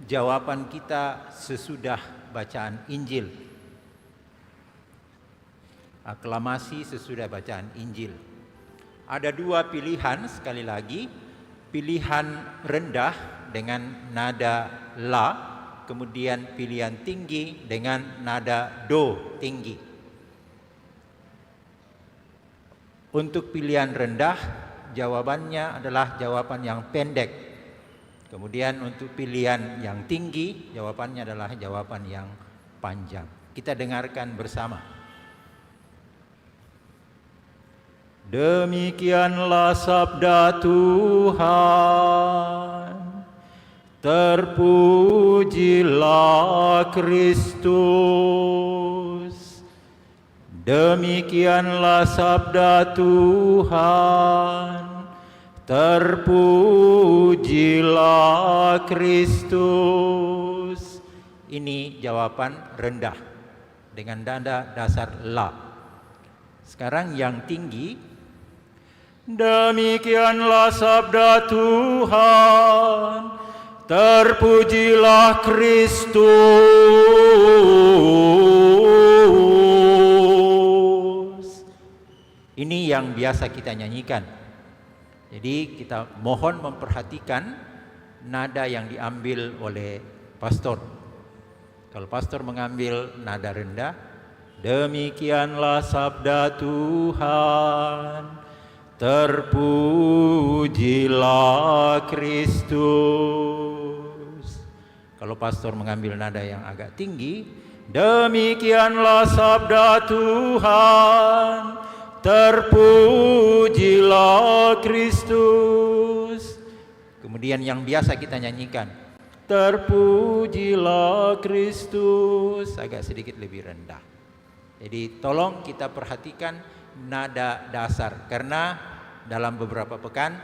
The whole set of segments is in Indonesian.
jawaban kita sesudah bacaan Injil. Aklamasi sesudah bacaan Injil. Ada dua pilihan, sekali lagi, pilihan rendah dengan nada la, kemudian pilihan tinggi dengan nada do tinggi. Untuk pilihan rendah, jawabannya adalah jawaban yang pendek. Kemudian untuk pilihan yang tinggi, jawabannya adalah jawaban yang panjang. Kita dengarkan bersama. Demikianlah sabda Tuhan. Terpujilah Kristus. Demikianlah sabda Tuhan. Terpujilah Kristus. Ini jawaban rendah dengan nada dasar la. Sekarang yang tinggi. Demikianlah sabda Tuhan. Terpujilah Kristus. Ini yang biasa kita nyanyikan. Jadi kita mohon memperhatikan nada yang diambil oleh pastor. Kalau pastor mengambil nada rendah, demikianlah sabda Tuhan. Terpujilah Kristus. Kalau pastor mengambil nada yang agak tinggi, demikianlah sabda Tuhan. Terpujilah Kristus. Kemudian yang biasa kita nyanyikan, terpujilah Kristus, agak sedikit lebih rendah. Jadi tolong kita perhatikan nada dasar, karena dalam beberapa pekan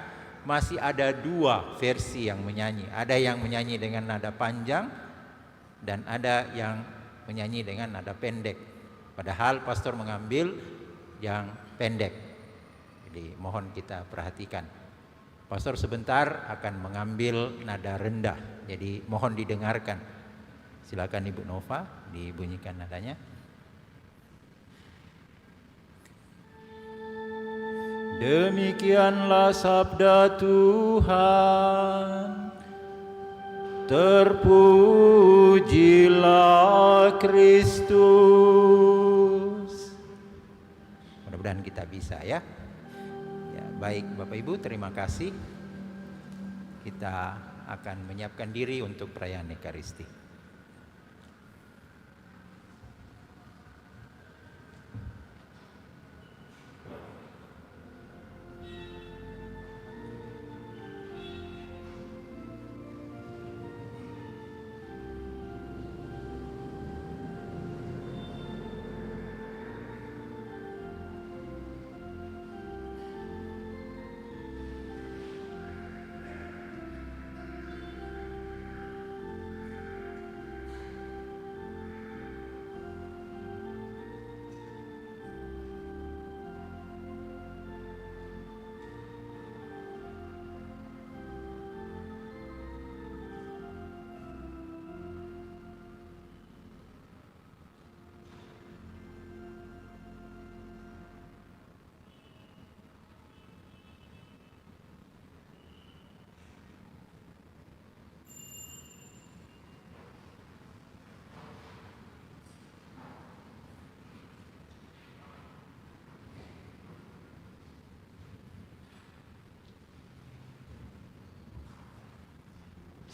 masih ada dua versi yang menyanyi. Ada yang menyanyi dengan nada panjang dan ada yang menyanyi dengan nada pendek. Padahal pastor mengambil yang pendek. Jadi mohon kita perhatikan. Pastor sebentar akan mengambil nada rendah. Jadi mohon didengarkan. Silakan Ibu Nova dibunyikan nadanya. Demikianlah sabda Tuhan. Terpujilah Kristus. Mudah-mudahan kita bisa ya. Ya, baik Bapak Ibu, terima kasih. Kita akan menyiapkan diri untuk perayaan Ekaristi.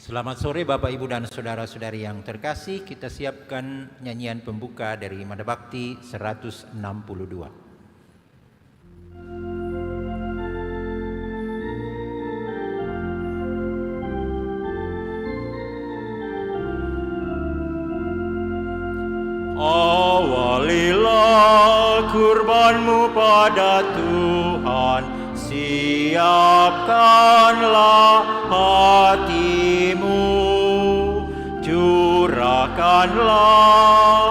Selamat sore Bapak Ibu dan saudara-saudari yang terkasih. Kita siapkan nyanyian pembuka dari Mada Bakti 162. Awalilah kurbanmu pada Tuhan, siapkanlah hatimu, curahkanlah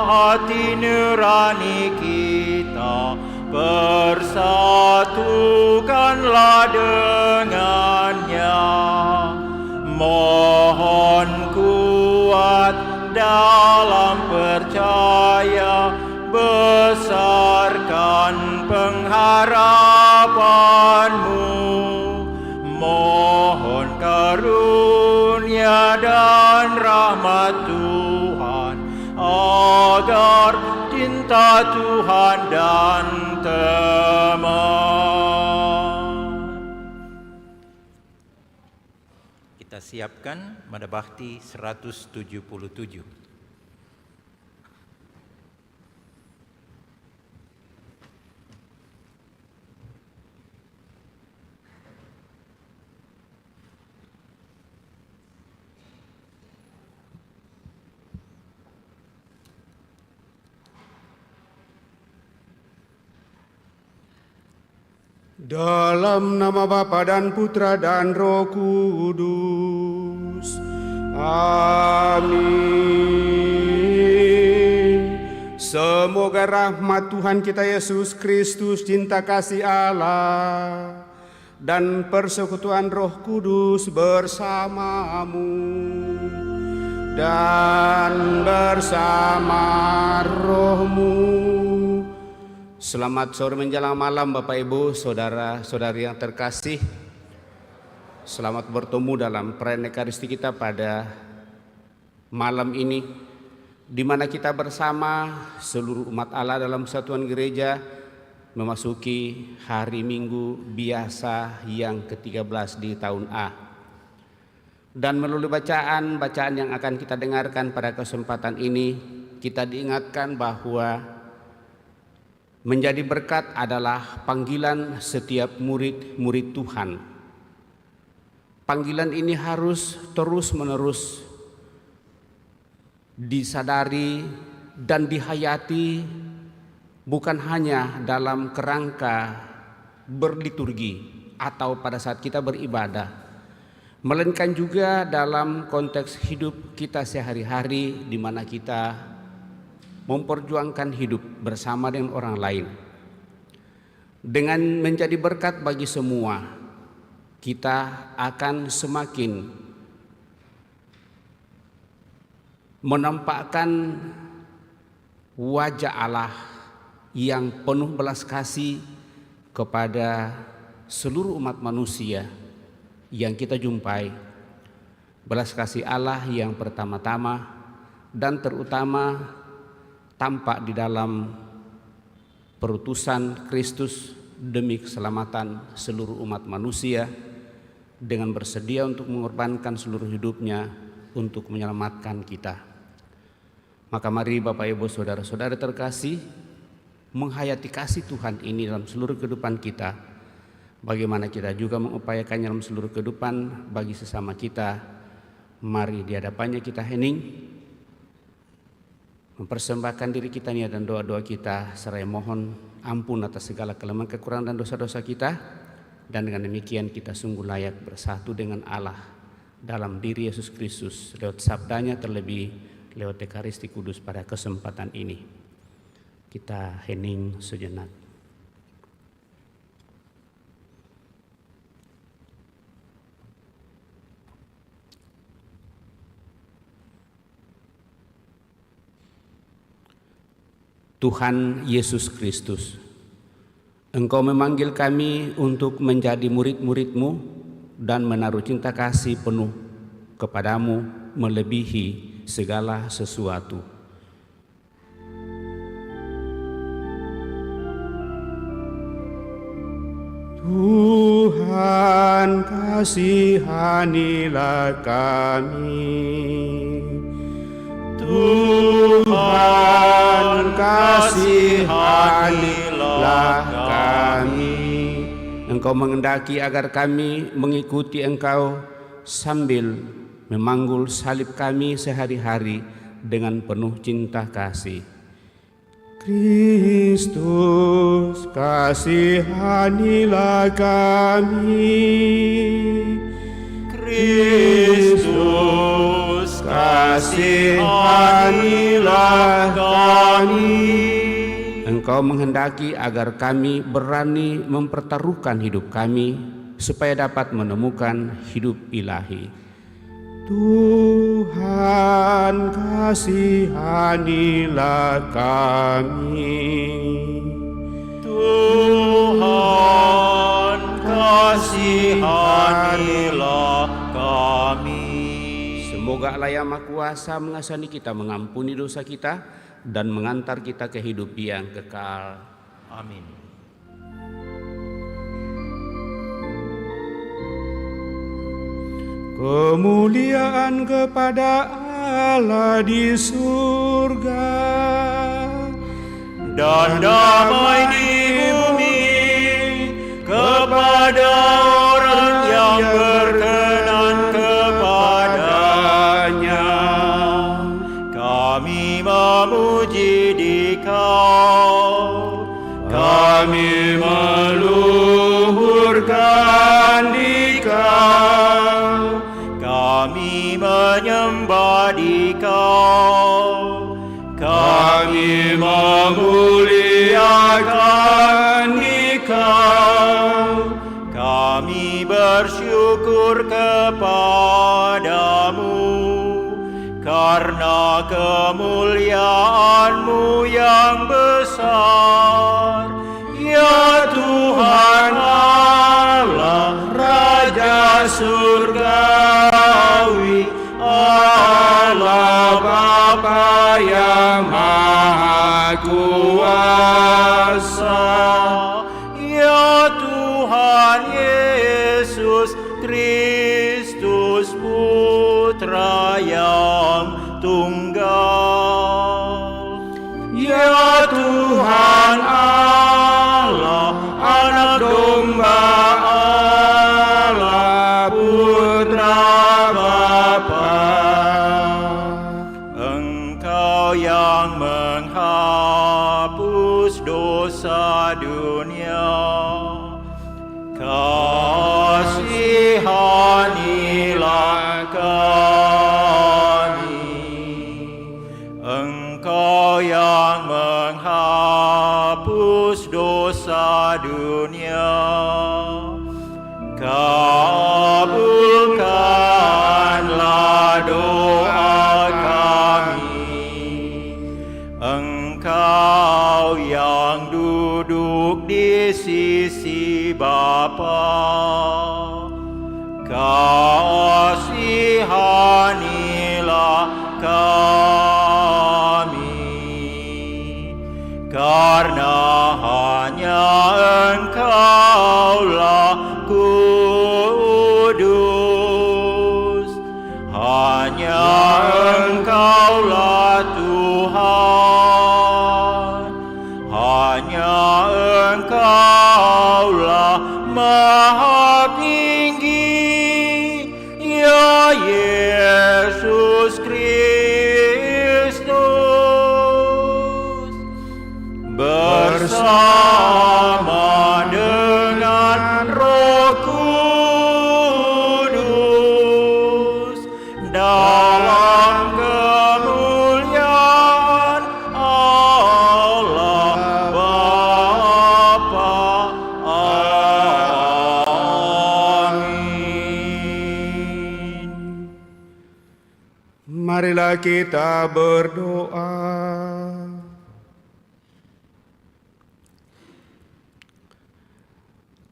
hati nurani kita, persatukanlah dengannya. Mohon dalam percaya, besarkan pengharapanmu. Mohon karunia dan rahmat Tuhan, agar cinta Tuhan dan teman. Kita siapkan Mada Bakti 177. Dalam nama Bapa dan Putra dan Roh Kudus. Amin. Semoga rahmat Tuhan kita Yesus Kristus, cinta kasih Allah, dan persekutuan Roh Kudus bersamamu dan bersama rohmu. Selamat sore menjelang malam Bapak Ibu, saudara-saudari yang terkasih. Selamat bertemu dalam perayaan Ekaristi kita pada malam ini, di mana kita bersama seluruh umat Allah dalam Satuan Gereja memasuki hari Minggu biasa yang ke-13 di tahun A. Dan melalui bacaan yang akan kita dengarkan pada kesempatan ini, kita diingatkan bahwa menjadi berkat adalah panggilan setiap murid-murid Tuhan. Panggilan ini harus terus-menerus disadari dan dihayati, bukan hanya dalam kerangka berliturgi atau pada saat kita beribadah, melainkan juga dalam konteks hidup kita sehari-hari, di mana kita memperjuangkan hidup bersama dengan orang lain. Dengan menjadi berkat bagi semua, kita akan semakin menampakkan wajah Allah yang penuh belas kasih kepada seluruh umat manusia yang kita jumpai. Belas kasih Allah yang pertama-tama dan terutama tampak di dalam perutusan Kristus demi keselamatan seluruh umat manusia, dengan bersedia untuk mengorbankan seluruh hidupnya untuk menyelamatkan kita. Maka mari Bapak Ibu saudara-saudara terkasih, menghayati kasih Tuhan ini dalam seluruh kehidupan kita. Bagaimana kita juga mengupayakannya dalam seluruh kehidupan bagi sesama kita. Mari di hadapannya kita hening, mempersembahkan diri kita niat dan doa-doa kita, seraya mohon ampun atas segala kelemahan, kekurangan dan dosa-dosa kita. Dan dengan demikian kita sungguh layak bersatu dengan Allah dalam diri Yesus Kristus lewat sabdanya, terlebih lewat Ekaristi Kudus pada kesempatan ini. Kita hening sejenak. Tuhan Yesus Kristus, Engkau memanggil kami untuk menjadi murid-murid-Mu dan menaruh cinta kasih penuh kepadamu melebihi segala sesuatu. Tuhan, kasihanilah kami. Tuhan, kasihanilah kami. Engkau menghendaki agar kami mengikuti Engkau sambil memanggul salib kami sehari-hari dengan penuh cinta kasih. Kristus, kasihanilah kami. Kristus, kasihanilah kami. Engkau menghendaki agar kami berani mempertaruhkan hidup kami supaya dapat menemukan hidup ilahi. Tuhan, kasihanilah kami. Tuhan, kasihanilah kami. Semoga Allah yang Maha Kuasa mengasihani kita, mengampuni dosa kita, dan mengantar kita ke hidup yang kekal. Amin. Kemuliaan kepada Allah di surga, Dan damai di bumi kepada orang yang berkenan kepadanya. Kami memuji Dikau, kami meluhurkan Dikau, kami menyembah Dikau, kami memuliakan Dikau, kami bersyukur kepadamu karena kemuliaan-Mu yang besar, ya Tuhan Allah, Raja surgawi, Allah Bapa yang Maha Kuasa, ya Tuhan Yesus Kristus Putra yang tunggal, ya Tuhan Allah, Anak Domba Allah, Putra Bapa. Engkau yang menghapus dosa dunia, kasihanilah kami. Engkau yang menghapus dosa dunia, kabulkanlah doa kami. Engkau yang duduk di sisi Bapa, kasihanilah kami, karena hanya Engkaulah kudus, hanya Engkaulah Tuhan, hanya Engkaulah Maha Tinggi, ya Yesus Kristus, bersama dengan Roh Kudus, dalam kemuliaan Allah Bapa. Amin. marilah kita berdoa.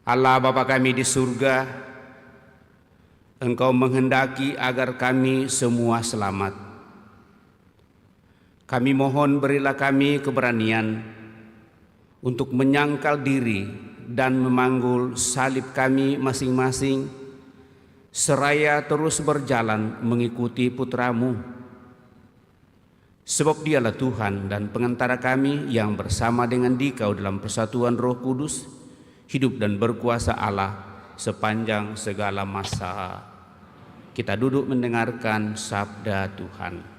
Allah Bapa kami di surga, Engkau menghendaki agar kami semua selamat. Kami mohon berilah kami keberanian untuk menyangkal diri dan memanggul salib kami masing-masing, seraya terus berjalan mengikuti Putra-Mu. Sebab Dialah Tuhan dan pengantara kami yang bersama dengan Dikau dalam persatuan Roh Kudus, hidup dan berkuasa Allah sepanjang segala masa. Kita duduk mendengarkan sabda Tuhan.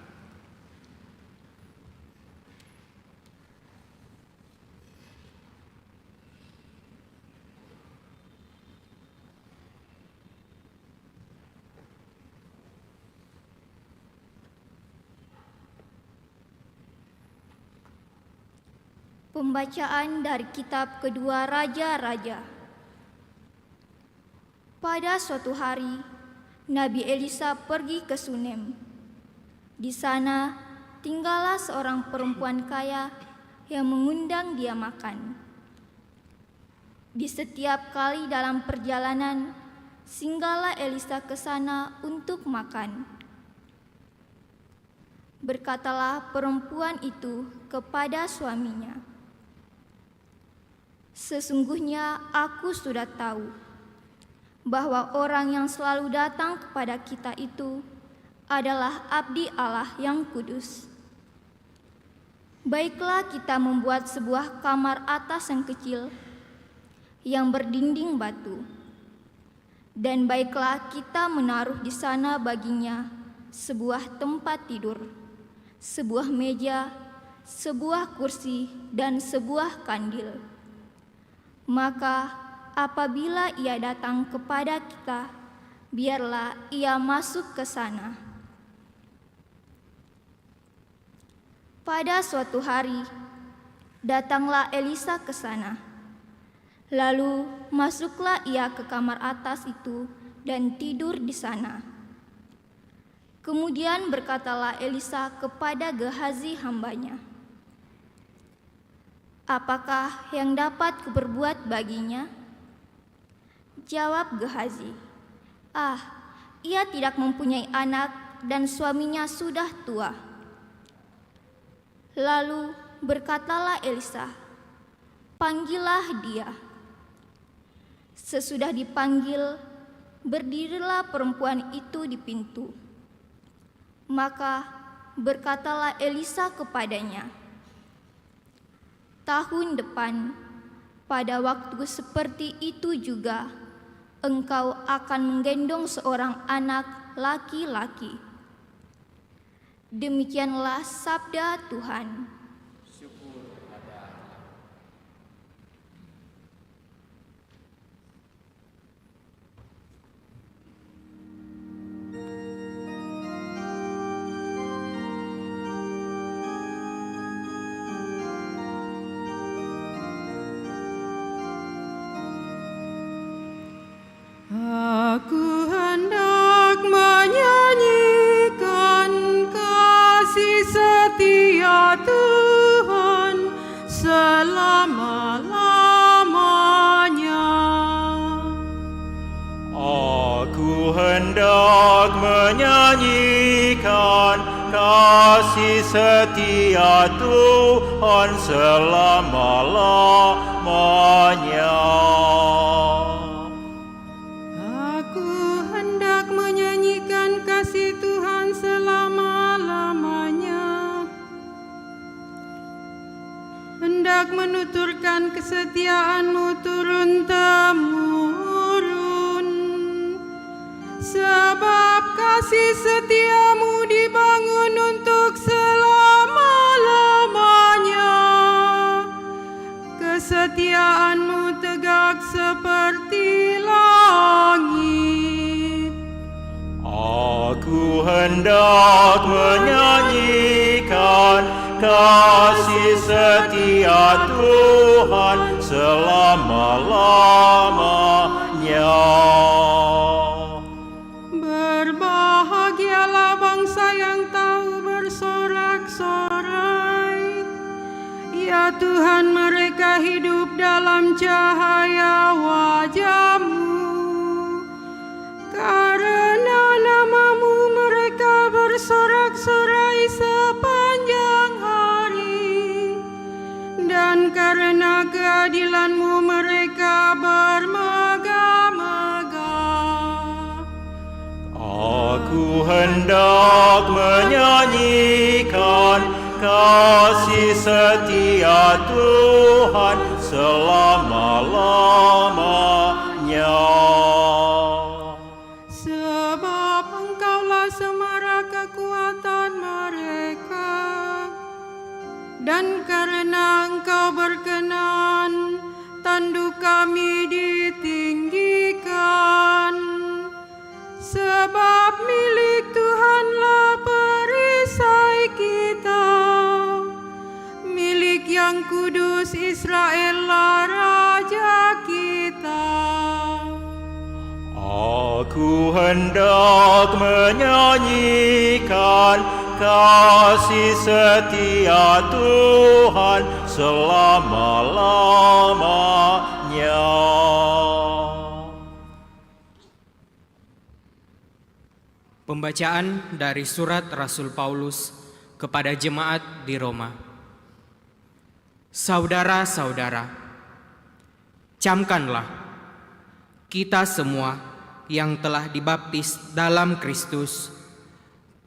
Pembacaan dari kitab kedua Raja-Raja. Pada suatu hari, Nabi Elisa pergi ke Sunem. Di sana, tinggallah seorang perempuan kaya yang mengundang dia makan. Di setiap kali dalam perjalanan, singgahlah Elisa ke sana untuk makan. Berkatalah perempuan itu kepada suaminya, "Sesungguhnya aku sudah tahu bahwa orang yang selalu datang kepada kita itu adalah abdi Allah yang kudus. Baiklah kita membuat sebuah kamar atas yang kecil yang berdinding batu, dan baiklah kita menaruh di sana baginya sebuah tempat tidur, sebuah meja, sebuah kursi, dan sebuah kandil. Maka apabila ia datang kepada kita, biarlah ia masuk ke sana." Pada suatu hari, datanglah Elisa ke sana. Lalu masuklah ia ke kamar atas itu dan tidur di sana. Kemudian berkatalah Elisa kepada Gehazi hambanya, "Apakah yang dapat kuperbuat baginya?" Jawab Gehazi, "Ia tidak mempunyai anak dan suaminya sudah tua." Lalu berkatalah Elisa, "Panggillah dia." Sesudah dipanggil, berdirilah perempuan itu di pintu. Maka berkatalah Elisa kepadanya, "Tahun depan, pada waktu seperti itu juga, engkau akan menggendong seorang anak laki-laki." Demikianlah sabda Tuhan. Aku hendak menyanyikan kasih setia Tuhan selama-lamanya. Aku hendak menyanyikan kasih setia Tuhan selama-lamanya. Aku hendak menyanyikan kasih Tuhan selama-lamanya, hendak menuturkan kesetiaan-Mu turun-temurun, sebab kasih setia-Mu dibangun untuk selama-lamanya. Kesetiaan-Mu tegak seperti langit. Aku hendak menyanyikan kasih setia Tuhan selama-lamanya. Berbahagialah bangsa yang tahu bersorak-sorai, ya Tuhan, mereka hidup dalam cahaya wajah-Mu. Karena nama-Mu mereka bersorak-sorai sepanjang hari, dan karena keadilan-Mu mereka bermegah-megah. Aku hendak menyanyikan kasih setia Tuhan selama-lamanya. Sebab Engkaulah semara kekuatan mereka, dan karena Engkau berkenan, tanduk kami ditinggikan. Sebab milik Tuhanlah perisai kita, milik yang kudus Israellah Raja kita. Aku hendak menyanyikan kasih setia Tuhan selama-lamanya. Pembacaan dari surat Rasul Paulus kepada jemaat di Roma. Saudara-saudara, camkanlah kita semua yang telah dibaptis dalam Kristus,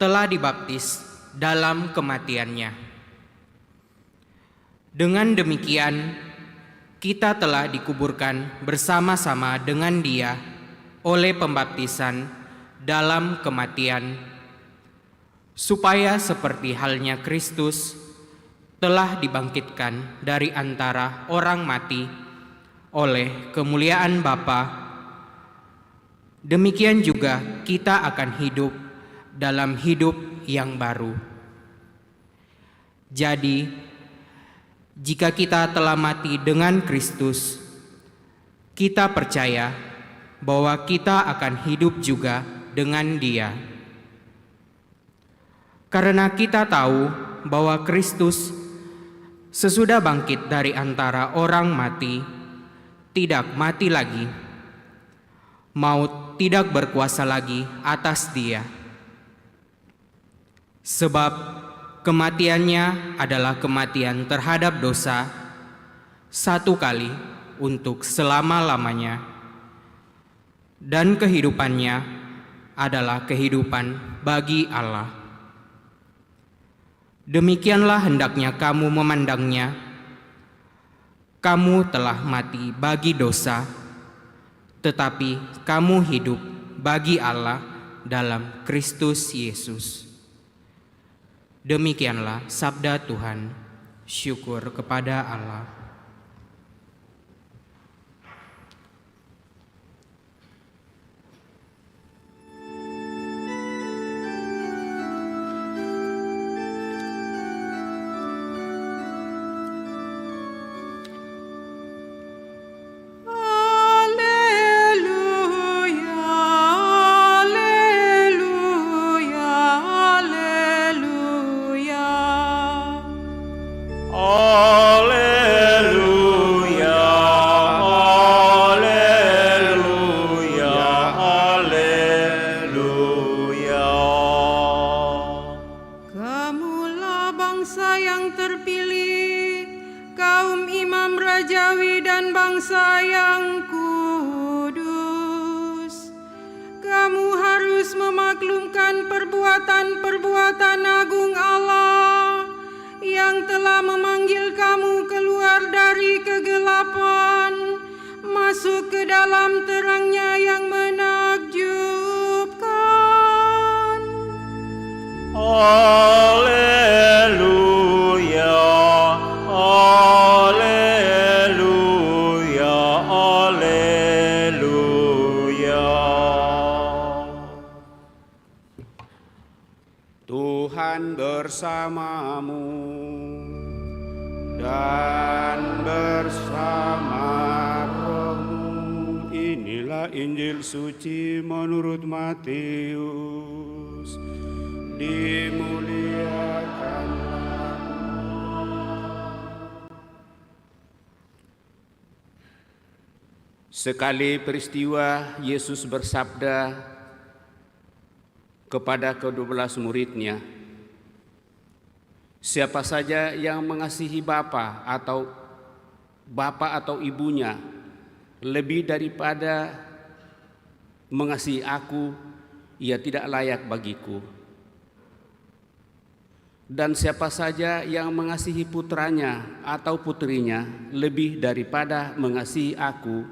telah dibaptis dalam kematiannya. Dengan demikian, kita telah dikuburkan bersama-sama dengan Dia oleh pembaptisan dalam kematian, supaya seperti halnya Kristus telah dibangkitkan dari antara orang mati oleh kemuliaan Bapa, demikian juga kita akan hidup dalam hidup yang baru. Jadi, jika kita telah mati dengan Kristus, kita percaya bahwa kita akan hidup juga dengan Dia. Karena kita tahu bahwa Kristus sesudah bangkit dari antara orang mati, tidak mati lagi. Maut tidak berkuasa lagi atas Dia. Sebab kematiannya adalah kematian terhadap dosa, satu kali untuk selama-lamanya, dan kehidupannya adalah kehidupan bagi Allah. Demikianlah hendaknya kamu memandangnya. Kamu telah mati bagi dosa, tetapi kamu hidup bagi Allah dalam Kristus Yesus. Demikianlah sabda Tuhan. Syukur kepada Allah. Perbuatan agung Allah yang telah memanggil kamu keluar dari kegelapan masuk ke dalam terang-Nya yang menakjubkan. Haleluya, haleluya, haleluya. Tuhan bersamamu dan bersama rohmu. Inilah Injil suci menurut Matius. Dimuliakanlah. Sekali peristiwa Yesus bersabda kepada ke-12 murid-Nya, siapa saja yang mengasihi bapa atau ibunya lebih daripada mengasihi aku, ia tidak layak bagiku. Dan siapa saja yang mengasihi putranya atau putrinya lebih daripada mengasihi aku,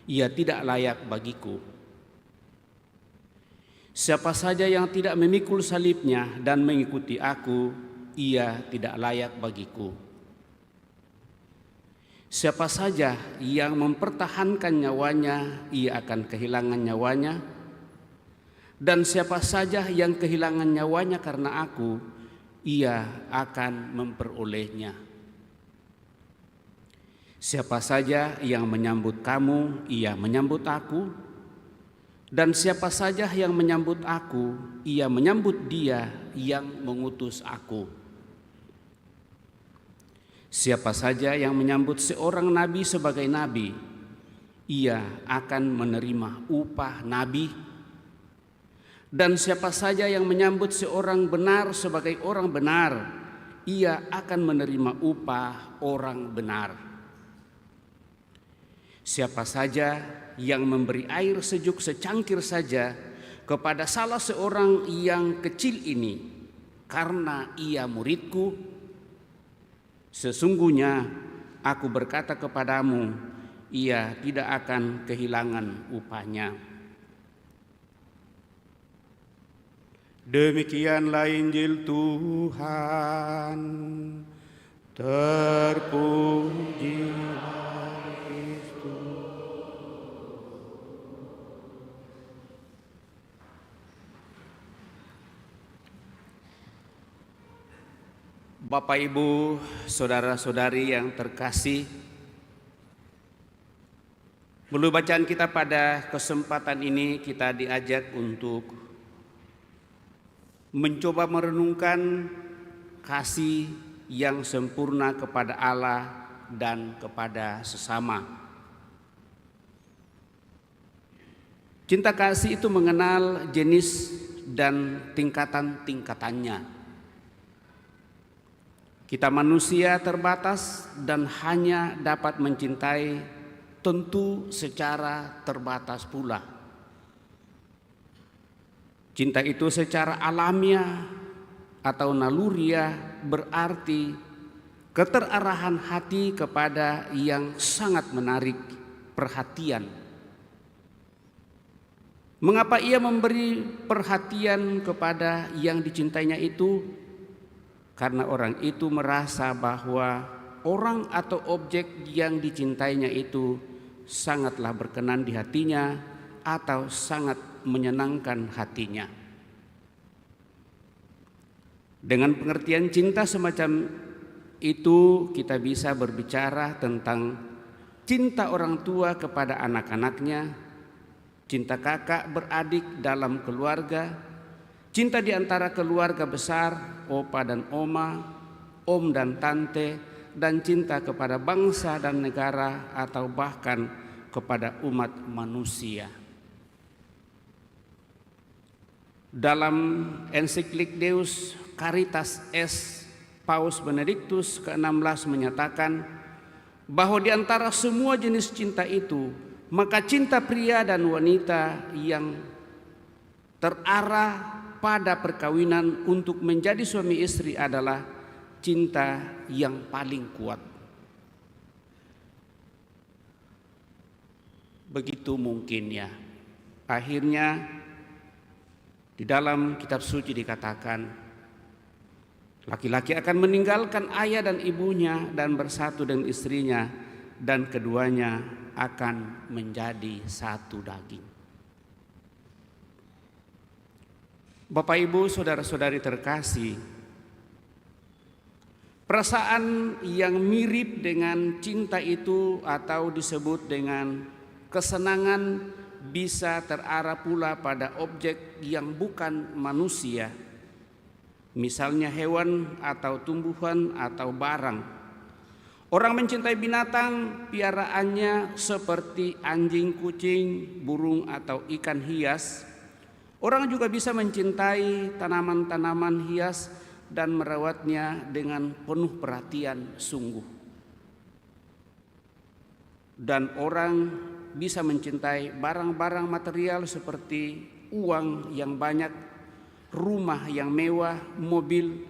ia tidak layak bagiku. Siapa saja yang tidak memikul salibnya dan mengikuti aku, ia tidak layak bagiku. Siapa saja yang mempertahankan nyawanya, ia akan kehilangan nyawanya. Dan siapa saja yang kehilangan nyawanya karena aku, ia akan memperolehnya. Siapa saja yang menyambut kamu, ia menyambut aku. Dan siapa saja yang menyambut aku, ia menyambut Dia yang mengutus aku. Siapa saja yang menyambut seorang nabi sebagai nabi, ia akan menerima upah nabi. Dan siapa saja yang menyambut seorang benar sebagai orang benar, ia akan menerima upah orang benar. Siapa saja yang memberi air sejuk secangkir saja kepada salah seorang yang kecil ini karena ia muridku, sesungguhnya aku berkata kepadamu, ia tidak akan kehilangan upahnya. Demikianlah Injil Tuhan. Terpujilah Bapak, Ibu, saudara-saudari yang terkasih, melalui bacaan kita pada kesempatan ini kita diajak untuk mencoba merenungkan kasih yang sempurna kepada Allah dan kepada sesama. Cinta kasih itu mengenal jenis dan tingkatan-tingkatannya. Kita manusia terbatas dan hanya dapat mencintai tentu secara terbatas pula. Cinta itu secara alamiah atau naluriah berarti keterarahan hati kepada yang sangat menarik perhatian. Mengapa ia memberi perhatian kepada yang dicintainya itu? Karena orang itu merasa bahwa orang atau objek yang dicintainya itu sangatlah berkenan di hatinya atau sangat menyenangkan hatinya. Dengan pengertian cinta semacam itu kita bisa berbicara tentang cinta orang tua kepada anak-anaknya, cinta kakak beradik dalam keluarga, cinta di antara keluarga besar, opa dan oma, om dan tante, dan cinta kepada bangsa dan negara atau bahkan kepada umat manusia. Dalam ensiklik Deus Caritas S, Paus Benediktus ke-16 menyatakan bahwa di antara semua jenis cinta itu, maka cinta pria dan wanita yang terarah pada perkawinan untuk menjadi suami istri adalah cinta yang paling kuat. Begitu mungkin ya. Akhirnya di dalam kitab suci dikatakan laki-laki akan meninggalkan ayah dan ibunya dan bersatu dengan istrinya dan keduanya akan menjadi satu daging. Bapak, Ibu, saudara-saudari terkasih, perasaan yang mirip dengan cinta itu atau disebut dengan kesenangan bisa terarah pula pada objek yang bukan manusia, misalnya hewan atau tumbuhan atau barang. Orang mencintai binatang piaraannya seperti anjing, kucing, burung atau ikan hias. Orang juga bisa mencintai tanaman-tanaman hias dan merawatnya dengan penuh perhatian sungguh. Dan orang bisa mencintai barang-barang material seperti uang yang banyak, rumah yang mewah, mobil,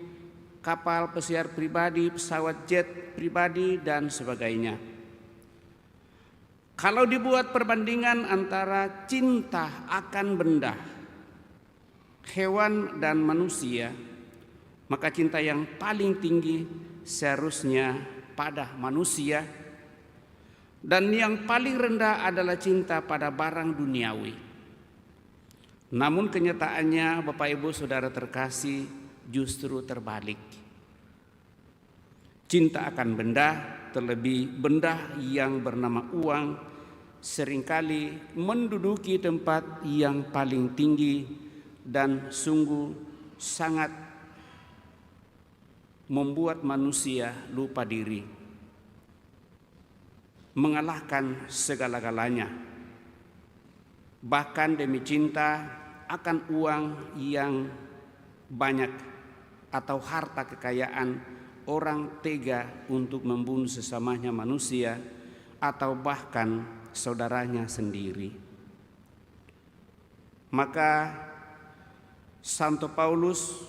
kapal pesiar pribadi, pesawat jet pribadi, dan sebagainya. Kalau dibuat perbandingan antara cinta akan benda, hewan dan manusia, maka cinta yang paling tinggi seharusnya pada manusia, dan yang paling rendah adalah cinta pada barang duniawi. Namun kenyataannya Bapak, Ibu, saudara terkasih, justru terbalik. Cinta akan benda, terlebih benda yang bernama uang, seringkali menduduki tempat yang paling tinggi dan sungguh sangat membuat manusia lupa diri, mengalahkan segala-galanya, bahkan demi cinta akan uang yang banyak atau harta kekayaan, orang tega untuk membunuh sesamanya manusia atau bahkan saudaranya sendiri. Maka Santo Paulus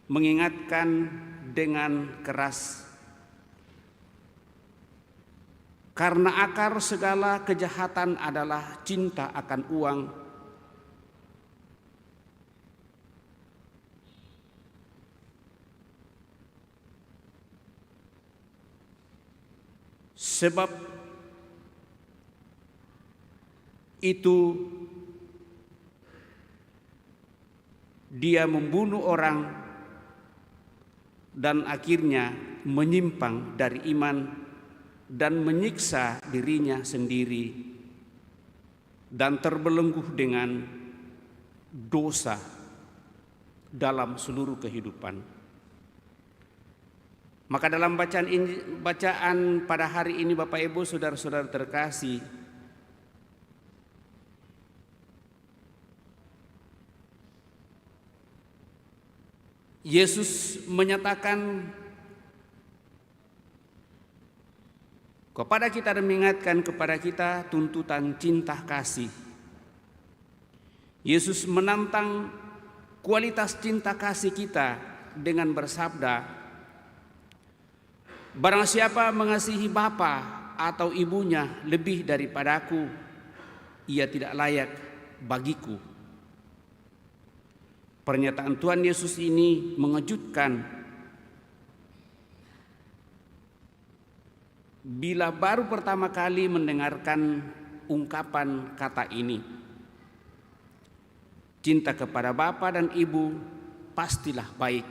mengingatkan dengan keras, karena akar segala kejahatan adalah cinta akan uang. Sebab itu dia membunuh orang dan akhirnya menyimpang dari iman dan menyiksa dirinya sendiri dan terbelenggu dengan dosa dalam seluruh kehidupan. Maka dalam bacaan pada hari ini, Bapak Ibu saudara-saudara terkasih, Yesus menyatakan kepada kita dan mengingatkan kepada kita tuntutan cinta kasih. Yesus menantang kualitas cinta kasih kita dengan bersabda, barang siapa mengasihi bapa atau ibunya lebih daripadaku, ia tidak layak bagiku. Pernyataan Tuhan Yesus ini mengejutkan. Bila baru pertama kali mendengarkan ungkapan kata ini, cinta kepada bapa dan ibu pastilah baik.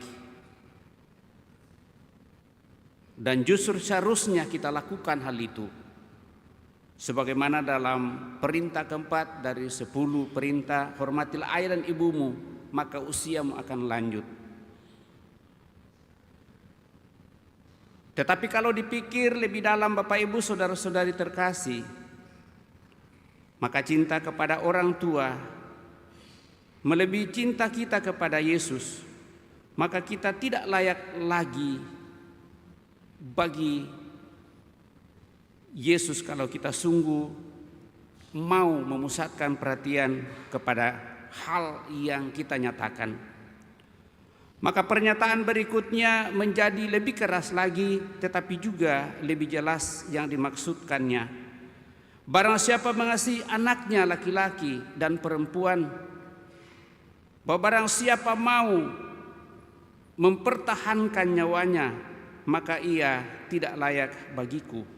Dan justru seharusnya kita lakukan hal itu. Sebagaimana dalam perintah keempat dari 10 perintah, hormatilah ayah dan ibumu, maka usiamu akan lanjut. Tetapi kalau dipikir lebih dalam, Bapak Ibu saudara-saudari terkasih, maka cinta kepada orang tua melebihi cinta kita kepada Yesus, maka kita tidak layak lagi bagi Yesus kalau kita sungguh mau memusatkan perhatian kepada hal yang kita nyatakan. Maka pernyataan berikutnya menjadi lebih keras lagi, tetapi juga lebih jelas yang dimaksudkannya. Barang siapa mengasihi anaknya laki-laki dan perempuan, bahwa barang siapa mau mempertahankan nyawanya, maka ia tidak layak bagiku.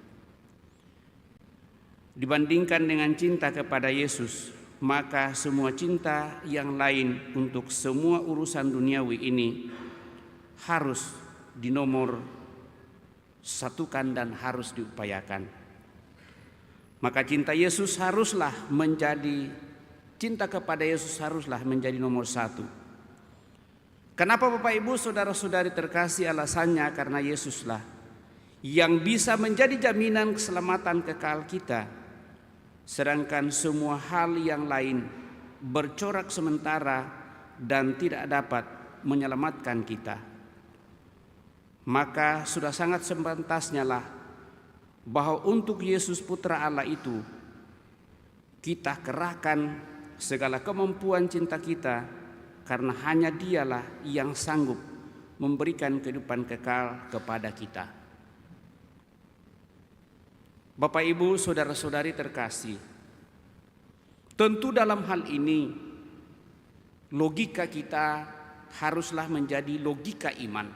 Dibandingkan dengan cinta kepada Yesus, maka semua cinta yang lain untuk semua urusan duniawi ini harus dinomor satukan dan harus diupayakan. Maka cinta Yesus haruslah menjadi, cinta kepada Yesus haruslah menjadi nomor satu. Kenapa Bapak Ibu saudara-saudari terkasih? Alasannya karena Yesuslah yang bisa menjadi jaminan keselamatan kekal kita, sedangkan semua hal yang lain bercorak sementara dan tidak dapat menyelamatkan kita. Maka sudah sangat sepantasnya lah bahwa untuk Yesus Putra Allah itu kita kerahkan segala kemampuan cinta kita, karena hanya Dialah yang sanggup memberikan kehidupan kekal kepada kita. Bapak Ibu saudara-saudari terkasih, tentu dalam hal ini logika kita haruslah menjadi logika iman,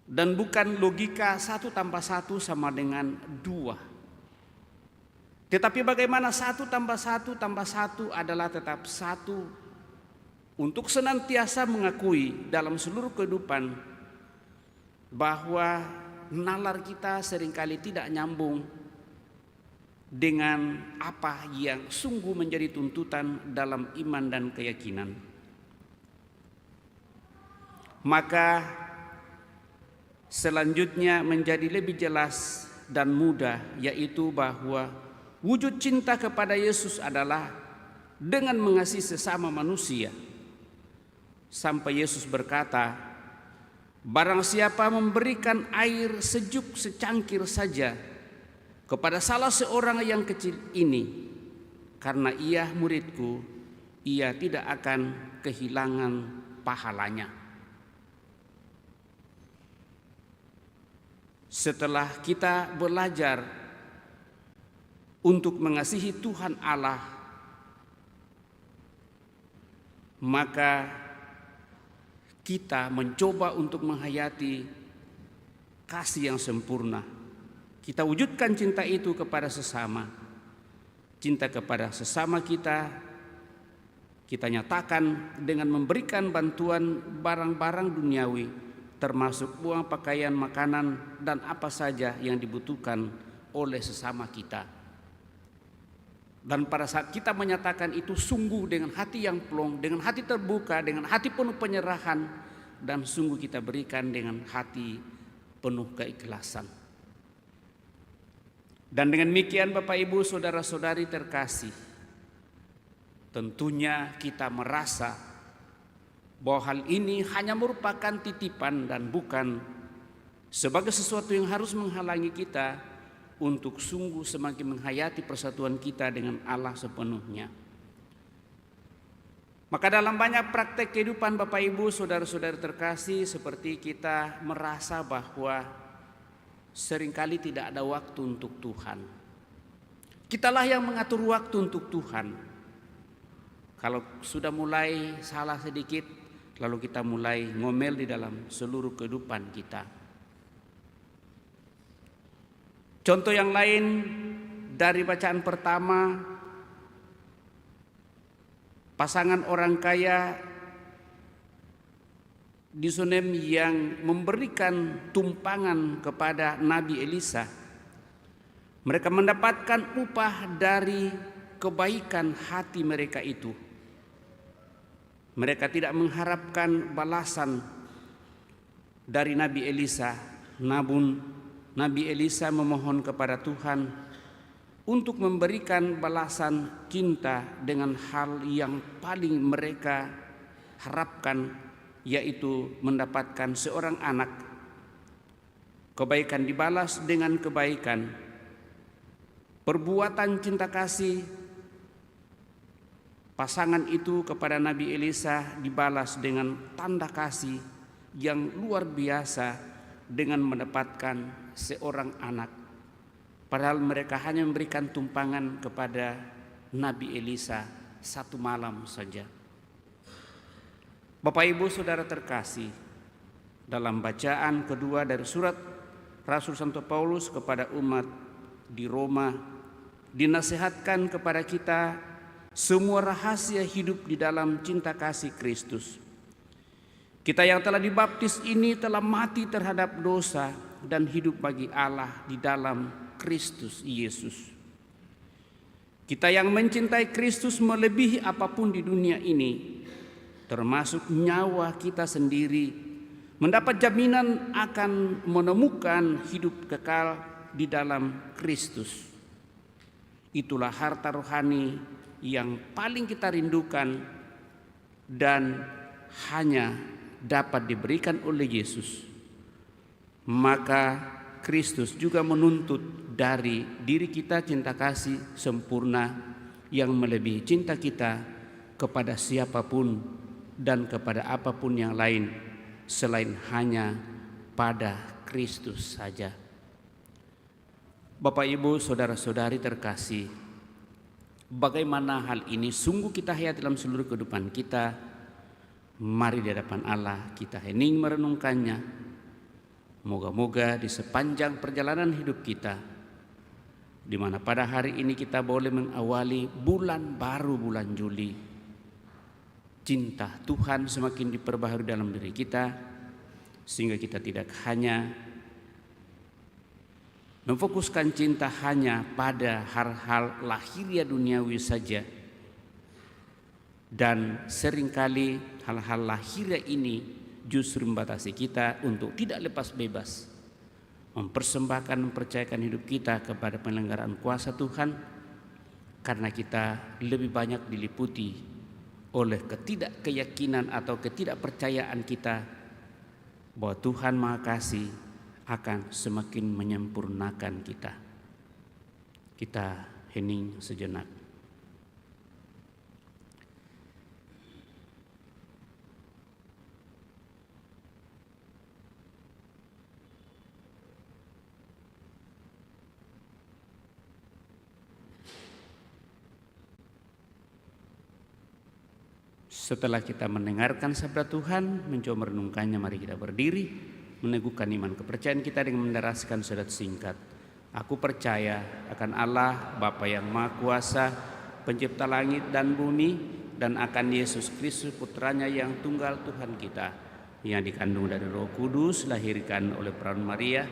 dan bukan logika 1 tambah 1 sama dengan 2. Tetapi bagaimana 1 tambah 1 tambah 1 adalah tetap 1, untuk senantiasa mengakui dalam seluruh kehidupan bahwa nalar kita seringkali tidak nyambung dengan apa yang sungguh menjadi tuntutan dalam iman dan keyakinan. Maka selanjutnya menjadi lebih jelas dan mudah, yaitu bahwa wujud cinta kepada Yesus adalah dengan mengasihi sesama manusia. Sampai Yesus berkata, barang siapa memberikan air sejuk secangkir saja kepada salah seorang yang kecil ini, karena ia muridku, ia tidak akan kehilangan pahalanya. Setelah kita belajar untuk mengasihi Tuhan Allah, maka kita mencoba untuk menghayati kasih yang sempurna. Kita wujudkan cinta itu kepada sesama. Cinta kepada sesama kita nyatakan dengan memberikan bantuan barang-barang duniawi, termasuk uang, pakaian, makanan, dan apa saja yang dibutuhkan oleh sesama kita. Dan pada saat kita menyatakan itu sungguh dengan hati yang plong, dengan hati terbuka, dengan hati penuh penyerahan, dan sungguh kita berikan dengan hati penuh keikhlasan. Dan dengan demikian Bapak Ibu saudara-saudari terkasih, tentunya kita merasa bahwa hal ini hanya merupakan titipan dan bukan sebagai sesuatu yang harus menghalangi kita untuk sungguh semakin menghayati persatuan kita dengan Allah sepenuhnya. Maka dalam banyak praktek kehidupan Bapak Ibu saudara-saudari terkasih, seperti kita merasa bahwa seringkali tidak ada waktu untuk Tuhan. Kitalah yang mengatur waktu untuk Tuhan. Kalau sudah mulai salah sedikit, lalu kita mulai ngomel di dalam seluruh kehidupan kita. Contoh yang lain dari bacaan pertama, pasangan orang kaya di Sunem yang memberikan tumpangan kepada Nabi Elisa. Mereka mendapatkan upah dari kebaikan hati mereka itu. Mereka tidak mengharapkan balasan dari Nabi Elisa, namun Nabi Elisa memohon kepada Tuhan untuk memberikan balasan cinta dengan hal yang paling mereka harapkan, yaitu mendapatkan seorang anak. Kebaikan dibalas dengan kebaikan. Perbuatan cinta kasih pasangan itu kepada Nabi Elisa dibalas dengan tanda kasih yang luar biasa dengan mendapatkan seorang anak. Padahal mereka hanya memberikan tumpangan kepada Nabi Elisa 1 malam saja. Bapak Ibu saudara terkasih, dalam bacaan kedua dari surat Rasul Santo Paulus kepada umat di Roma, dinasihatkan kepada kita semua rahasia hidup di dalam cinta kasih Kristus. Kita yang telah dibaptis ini telah mati terhadap dosa dan hidup bagi Allah di dalam Kristus Yesus. Kita yang mencintai Kristus melebihi apapun di dunia ini, termasuk nyawa kita sendiri, mendapat jaminan akan menemukan hidup kekal di dalam Kristus. Itulah harta rohani yang paling kita rindukan dan hanya dapat diberikan oleh Yesus. Maka Kristus juga menuntut dari diri kita cinta kasih sempurna yang melebihi cinta kita kepada siapapun dan kepada apapun yang lain selain hanya pada Kristus saja. Bapak Ibu saudara-saudari terkasih, bagaimana hal ini sungguh kita hayati dalam seluruh kehidupan kita. Mari di hadapan Allah kita hening merenungkannya. Moga-moga di sepanjang perjalanan hidup kita, di mana pada hari ini kita boleh mengawali bulan baru, bulan Juli, cinta Tuhan semakin diperbaharui dalam diri kita, sehingga kita tidak hanya memfokuskan cinta hanya pada hal-hal lahiriah duniawi saja. Dan seringkali hal-hal lahiriah ini justru membatasi kita untuk tidak lepas bebas mempersembahkan, mempercayakan hidup kita kepada penyelenggaraan kuasa Tuhan, karena kita lebih banyak diliputi oleh ketidakkeyakinan atau ketidakpercayaan kita bahwa Tuhan Maha Kasih akan semakin menyempurnakan kita. Kita hening sejenak. Setelah kita mendengarkan sabda Tuhan, mencoba merenungkannya, mari kita berdiri, meneguhkan iman kepercayaan kita dengan menderaskan sadat singkat. Aku percaya akan Allah, Bapa yang Maha Kuasa, pencipta langit dan bumi, dan akan Yesus Kristus putranya yang tunggal Tuhan kita, yang dikandung dari Roh Kudus, lahirkan oleh perawan Maria,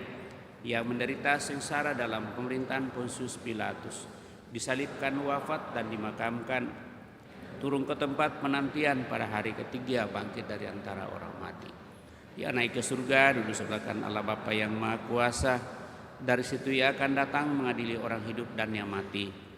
yang menderita sengsara dalam pemerintahan Pontius Pilatus, disalibkan, wafat, dan dimakamkan, turun ke tempat penantian, pada hari ketiga bangkit dari antara orang mati. Ia naik ke surga, duduk sebelah kanan Allah Bapa yang Maha Kuasa. Dari situ ia akan datang mengadili orang hidup dan yang mati.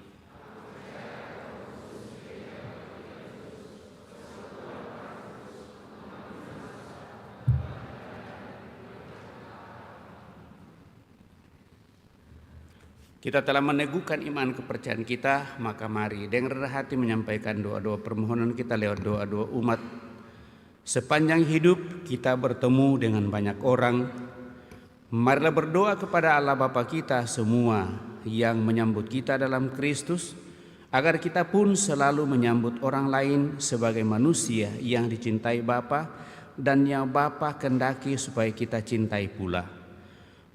Kita telah meneguhkan iman kepercayaan kita, maka mari dengan rendah hati menyampaikan doa-doa permohonan kita lewat doa-doa umat. Sepanjang hidup kita bertemu dengan banyak orang. Marilah berdoa kepada Allah Bapa kita semua yang menyambut kita dalam Kristus, agar kita pun selalu menyambut orang lain sebagai manusia yang dicintai Bapa dan yang Bapa kehendaki supaya kita cintai pula.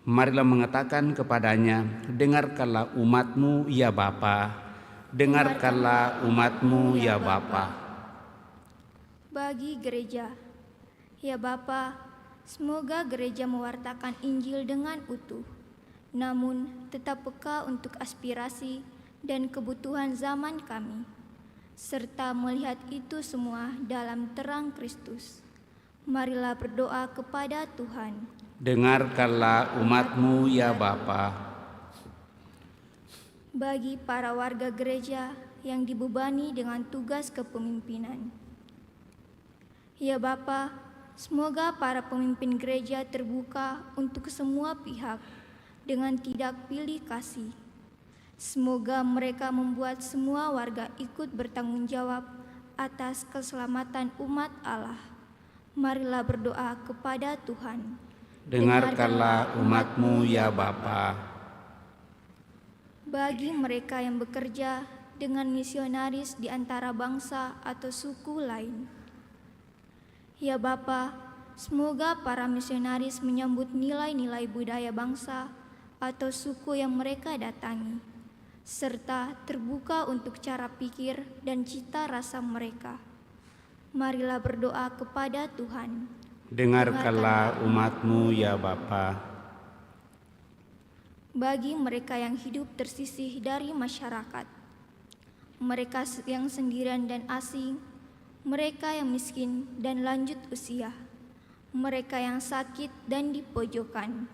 Marilah mengatakan kepadanya, dengarkanlah umat-Mu ya Bapa, dengarkanlah umat-Mu ya Bapa. Bagi gereja, ya Bapa, semoga gereja mewartakan Injil dengan utuh, namun tetap peka untuk aspirasi dan kebutuhan zaman kami, serta melihat itu semua dalam terang Kristus. Marilah berdoa kepada Tuhan. Dengarkanlah umat-Mu ya Bapa. Bagi para warga gereja yang dibebani dengan tugas kepemimpinan, ya Bapa, semoga para pemimpin gereja terbuka untuk semua pihak dengan tidak pilih kasih. Semoga mereka membuat semua warga ikut bertanggung jawab atas keselamatan umat Allah. Marilah berdoa kepada Tuhan. Dengarkanlah umat-Mu ya Bapa. Bagi mereka yang bekerja dengan misionaris di antara bangsa atau suku lain, ya Bapa, semoga para misionaris menyambut nilai-nilai budaya bangsa atau suku yang mereka datangi, serta terbuka untuk cara pikir dan cita rasa mereka. Marilah berdoa kepada Tuhan. Dengarkanlah umat-Mu ya Bapa. Bagi mereka yang hidup tersisih dari masyarakat, mereka yang sendirian dan asing, mereka yang miskin dan lanjut usia, mereka yang sakit dan dipojokkan,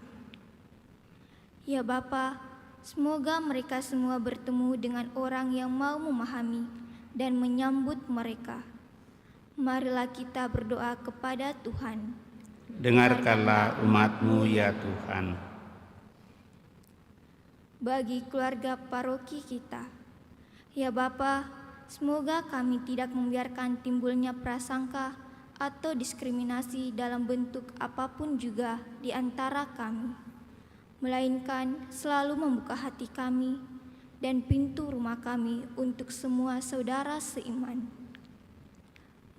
ya Bapa, semoga mereka semua bertemu dengan orang yang mau memahami dan menyambut mereka. Marilah kita berdoa kepada Tuhan. Dengarkanlah umat-Mu ya Tuhan. Bagi keluarga paroki kita, ya Bapa, semoga kami tidak membiarkan timbulnya prasangka atau diskriminasi dalam bentuk apapun juga di antara kami, melainkan selalu membuka hati kami dan pintu rumah kami untuk semua saudara seiman.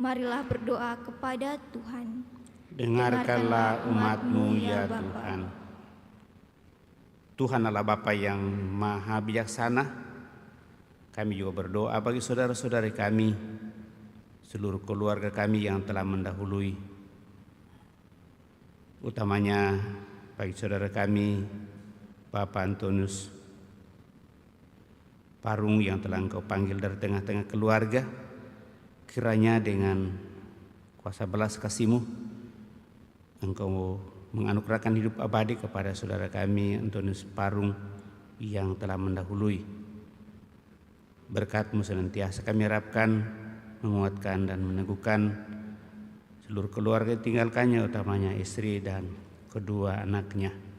Marilah berdoa kepada Tuhan. Dengarkanlah umat-Mu ya Tuhan. Tuhan Allah Bapa yang Maha Bijaksana, kami juga berdoa bagi saudara-saudari kami, seluruh keluarga kami yang telah mendahului, utamanya bagi saudara kami Bapak Antonius Parung yang telah Engkau panggil dari tengah-tengah keluarga, kiranya dengan kuasa belas kasih-Mu Engkau menganugerahkan hidup abadi kepada saudara kami Antonius Parung yang telah mendahului. Berkat-Mu senantiasa kami harapkan menguatkan dan meneguhkan seluruh keluarga tinggalkannya, utamanya istri dan kedua anaknya.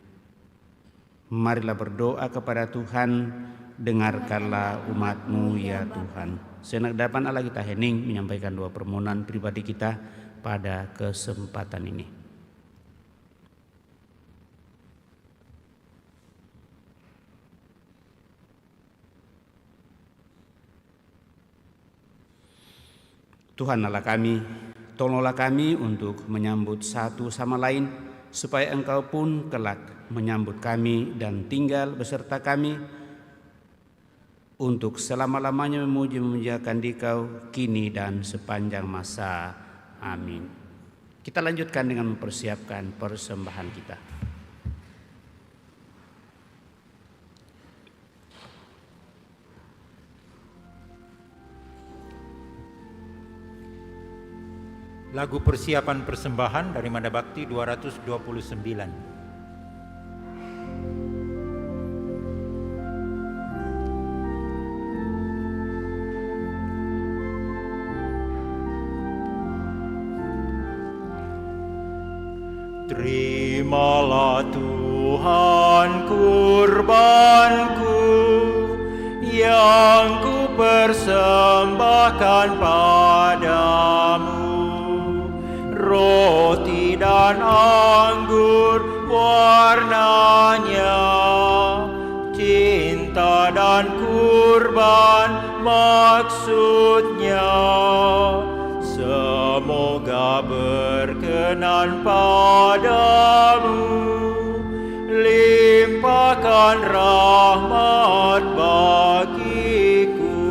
Marilah berdoa kepada Tuhan, dengarkanlah umat-Mu ya Tuhan. Senak dapan Allah kita hening menyampaikan doa permohonan pribadi kita pada kesempatan ini. Tuhan Allah kami, tolonglah kami untuk menyambut satu sama lain, supaya Engkau pun kelak menyambut kami dan tinggal beserta kami untuk selama-lamanya memuji-memuliakan Dikau kini dan sepanjang masa. Amin. Kita lanjutkan dengan mempersiapkan persembahan kita. Lagu persiapan persembahan dari Mada Bakti 229. Terimalah Tuhan kurbanku yang ku persembahkan padamu, roti dan anggur warnanya, cinta dan kurban maksudnya. Semoga berkenan padamu, limpahkan rahmat bagiku.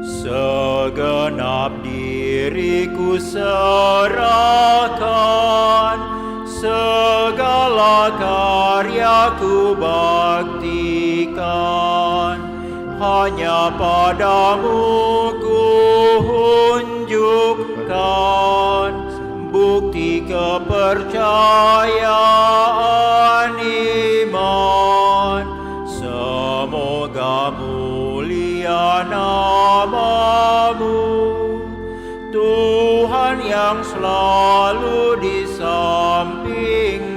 Segenap diriku serahkan, segala karyaku baktikan, hanya padamu ku tunjukkan bukti kepercayaan iman. Semoga mulia nama-Mu, Tuhan yang selalu di sampingku.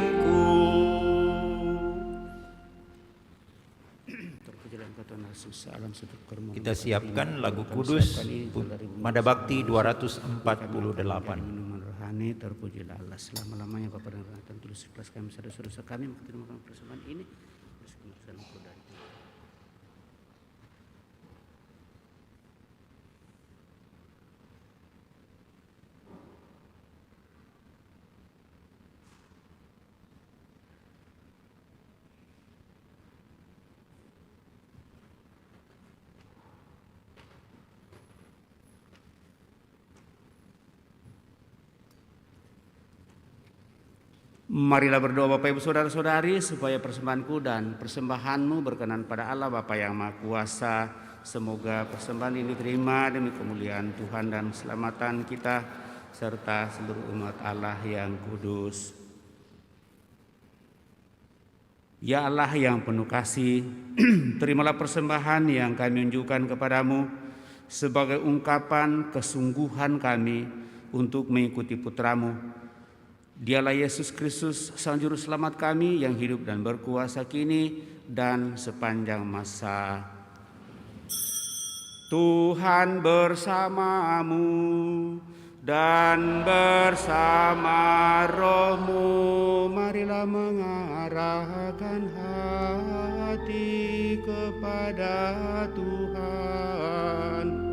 Kita siapkan lagu kudus Mada Bakti 248. Terpujilah Allah selama-lamanya Bapa dan Anak dan tulus ikhlas kami saudara-saudara kami mengaturkan persembahan ini. Marilah berdoa Bapak Ibu Saudara-saudari supaya persembahanku dan persembahanmu berkenan pada Allah Bapa yang Maha Kuasa. Semoga persembahan ini terima demi kemuliaan Tuhan dan keselamatan kita serta seluruh umat Allah yang kudus. Ya Allah yang penuh kasih, terimalah persembahan yang kami unjukkan kepadamu sebagai ungkapan kesungguhan kami untuk mengikuti Putramu. Dialah Yesus Kristus, Sang Juru Selamat kami yang hidup dan berkuasa kini dan sepanjang masa. Tuhan bersamamu dan bersama rohmu, marilah mengarahkan hati kepada Tuhan.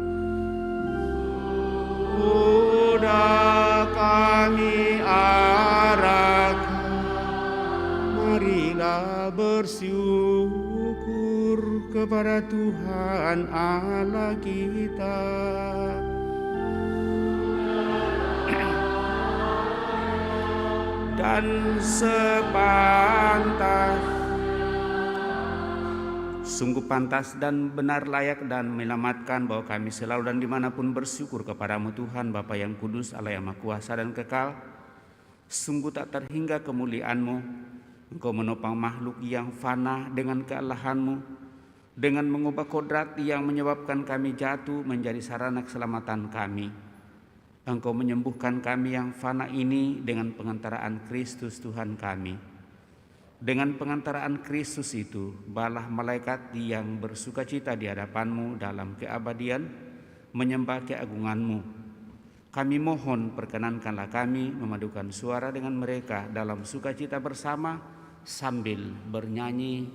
Sudah kami arahkan, marilah bersyukur kepada Tuhan Allah kita. dan sepantas, sungguh pantas dan benar, layak dan menyelamatkan bahwa kami selalu dan dimanapun bersyukur kepadamu Tuhan Bapa yang kudus, Allah yang maha kuasa dan kekal. Sungguh tak terhingga kemuliaan-Mu. Engkau menopang makhluk yang fana dengan kealahan-Mu, dengan mengubah kodrat yang menyebabkan kami jatuh menjadi sarana keselamatan kami. Engkau menyembuhkan kami yang fana ini dengan pengantaraan Kristus Tuhan kami. Dengan pengantaraan Kristus itu, balah malaikat yang bersukacita di hadapan-Mu dalam keabadian menyembah keagungan-Mu. Kami mohon perkenankanlah kami memadukan suara dengan mereka dalam sukacita bersama sambil bernyanyi.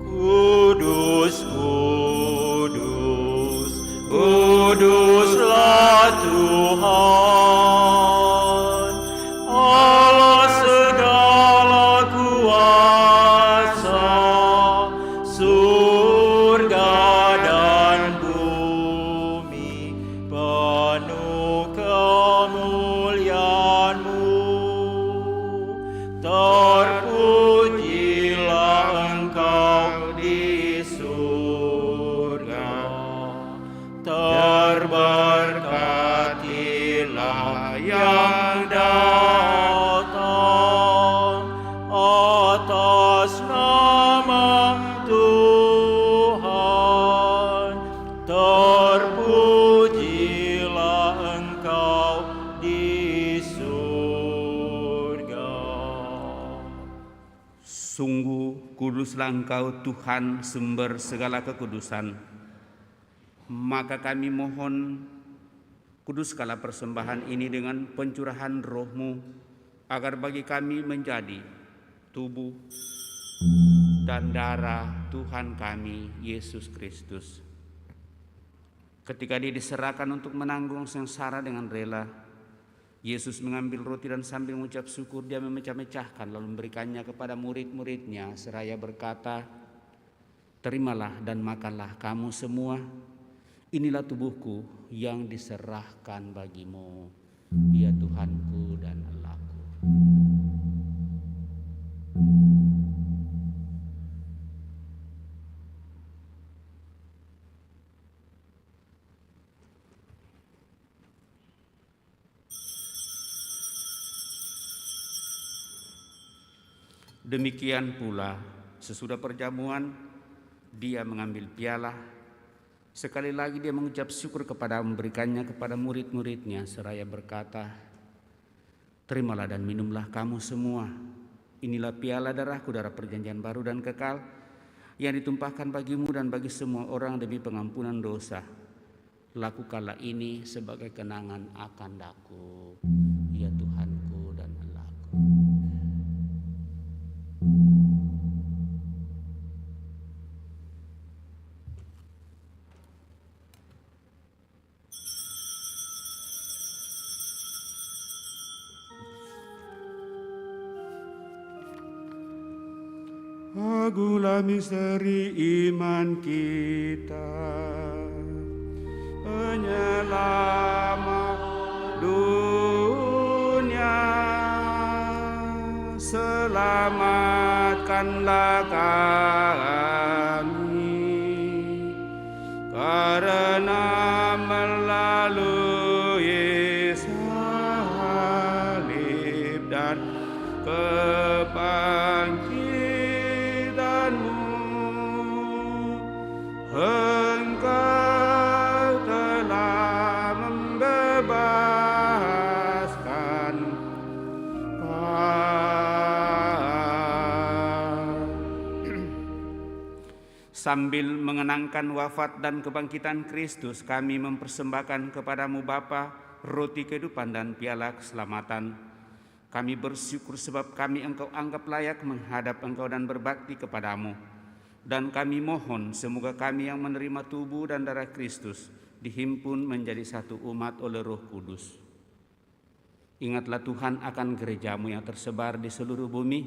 Kudus, kudus, kuduslah Tuhan, Allah segala kuasa, surga dan bumi penuh kemuliaan-Mu. Terpujilah Engkau di surga, terberkatilah yang datang atas nama Tuhan. Terpujilah Engkau di surga. Sungguh kuduslah Engkau Tuhan, sumber segala kekudusan. Maka kami mohon, kuduskanlah persembahan ini dengan pencurahan Roh-Mu, agar bagi kami menjadi tubuh dan darah Tuhan kami Yesus Kristus. Ketika Dia diserahkan untuk menanggung sengsara dengan rela, Yesus mengambil roti dan sambil mengucap syukur Dia memecah-mecahkan lalu memberikannya kepada murid-muridnya seraya berkata, "Terimalah dan makanlah kamu semua. Inilah tubuhku yang diserahkan bagimu. Dia Tuhanku dan Allahku." Demikian pula sesudah perjamuan Dia mengambil piala. Sekali lagi Dia mengucap syukur kepada memberikannya kepada murid-muridnya seraya berkata, "Terimalah dan minumlah kamu semua. Inilah piala darahku, darah perjanjian baru dan kekal, yang ditumpahkan bagimu dan bagi semua orang demi pengampunan dosa. Lakukanlah ini sebagai kenangan akan Aku, ya Tuhanku dan Allahku." Agulah misteri iman kita, penyelamat dunia. Selamatkanlah kami, karena melalui salib dan kebangkitan-Mu, Engkau telah membebaskan Sambil mengenangkan wafat dan kebangkitan Kristus, kami mempersembahkan kepadamu Bapa roti kehidupan dan piala keselamatan. Kami bersyukur sebab kami Engkau anggap layak menghadap Engkau dan berbakti kepadamu. Dan kami mohon semoga kami yang menerima tubuh dan darah Kristus dihimpun menjadi satu umat oleh Roh Kudus. Ingatlah Tuhan akan gereja-Mu yang tersebar di seluruh bumi,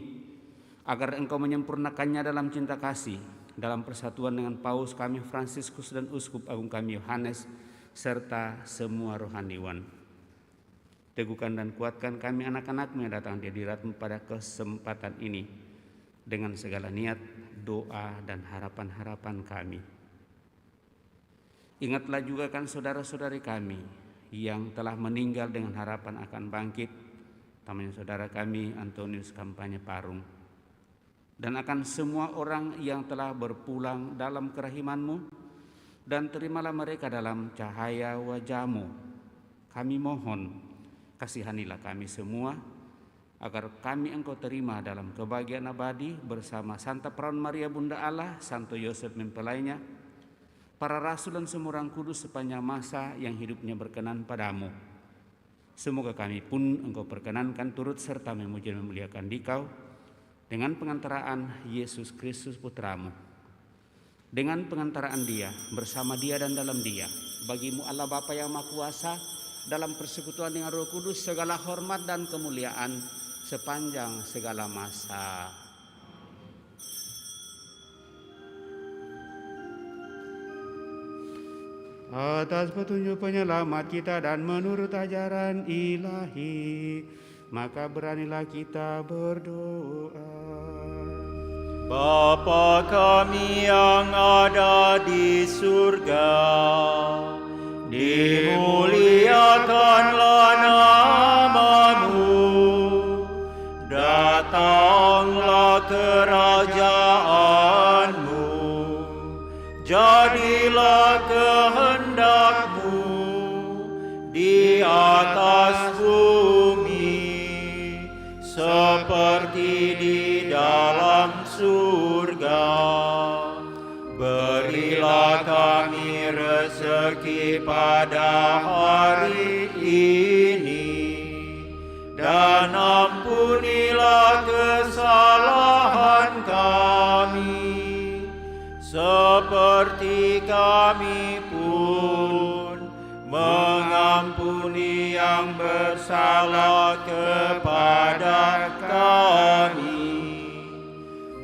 agar Engkau menyempurnakannya dalam cinta kasih, dalam persatuan dengan Paus kami Fransiskus dan Uskup Agung kami Yohanes, serta semua rohaniwan. Teguhkan dan kuatkan kami anak-anak-Mu yang datang di hadirat-Mu pada kesempatan ini dengan segala niat, doa, dan harapan-harapan kami. Ingatlah juga kan saudara-saudari kami yang telah meninggal dengan harapan akan bangkit, utamanya saudara kami Antonius Kampanye Parung, dan akan semua orang yang telah berpulang dalam kerahiman-Mu, dan terimalah mereka dalam cahaya wajah-Mu. Kami mohon, kasihanilah kami semua, agar kami Engkau terima dalam kebahagiaan abadi bersama Santa Perawan Maria Bunda Allah, Santo Yosef mempelainya, para rasul dan semua orang kudus sepanjang masa yang hidupnya berkenan padamu. Semoga kami pun Engkau perkenankan turut serta memuji dan memuliakan Dikau dengan pengantaraan Yesus Kristus Putramu. Dengan pengantaraan Dia, bersama Dia dan dalam Dia, bagimu Allah Bapa yang Maha Kuasa, dalam persekutuan dengan Roh Kudus, segala hormat dan kemuliaan sepanjang segala masa. Atas petunjuk penyelamat kita dan menurut ajaran ilahi, maka beranilah kita berdoa. Bapa kami yang ada di surga, dimuliakanlah nama-Mu, datanglah kerajaan-Mu, jadilah kehendak-Mu di atas bumi seperti di dalam surga. Berilah kami rezeki pada hari ini, dan ampunilah kesalahan kami, seperti kami pun mengampuni yang bersalah kepada kami.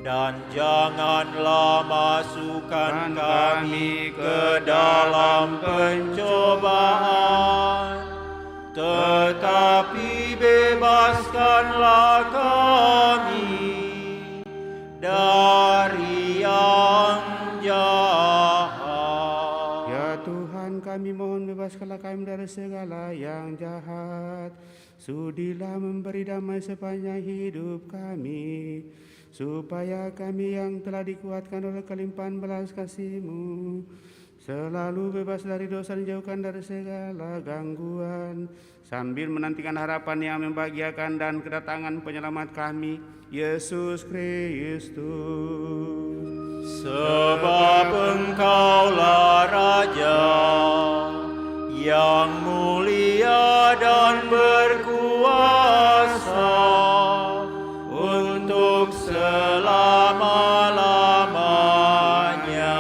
Dan janganlah masukkan kami ke dalam pencobaan, tetapi bebaskanlah kami dari yang jahat. Ya Tuhan, kami mohon bebaskanlah kami dari segala yang jahat. Sudilah memberi damai sepanjang hidup kami, supaya kami yang telah dikuatkan oleh kelimpahan belas kasih-Mu selalu bebas dari dosa dan jauhkan dari segala gangguan, sambil menantikan harapan yang membahagiakan dan kedatangan penyelamat kami, Yesus Kristus. Sebab Engkaulah Raja yang mulia dan berkuasa untuk selama-lamanya.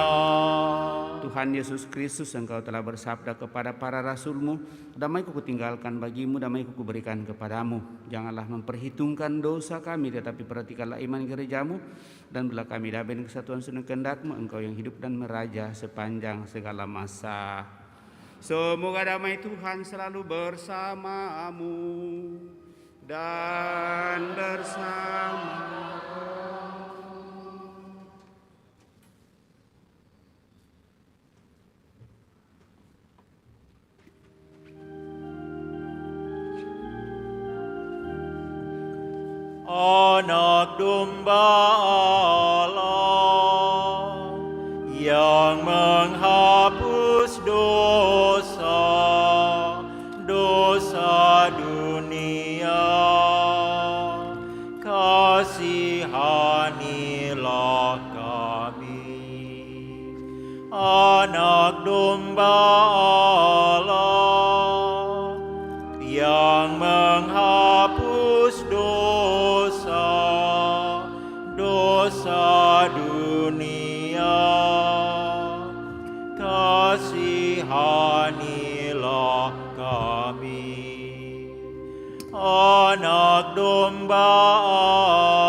Tuhan Yesus Kristus, Engkau telah bersabda kepada para rasul-Mu, damai-Ku kutinggalkan bagimu, damai-Ku kuberikan kepadamu. Janganlah memperhitungkan dosa kami, tetapi perhatikanlah iman gereja-Mu, dan bila kami damai kesatuan sunnah kehendak-Mu, Engkau yang hidup dan meraja sepanjang segala masa. Semoga damai Tuhan selalu bersamamu dan bersama Anak domba Allah yang menghapus dosa dunia, kasihanilah kami. Anak domba Allah yang menghapus dosa dunia, kasihanilah kami. Anak domba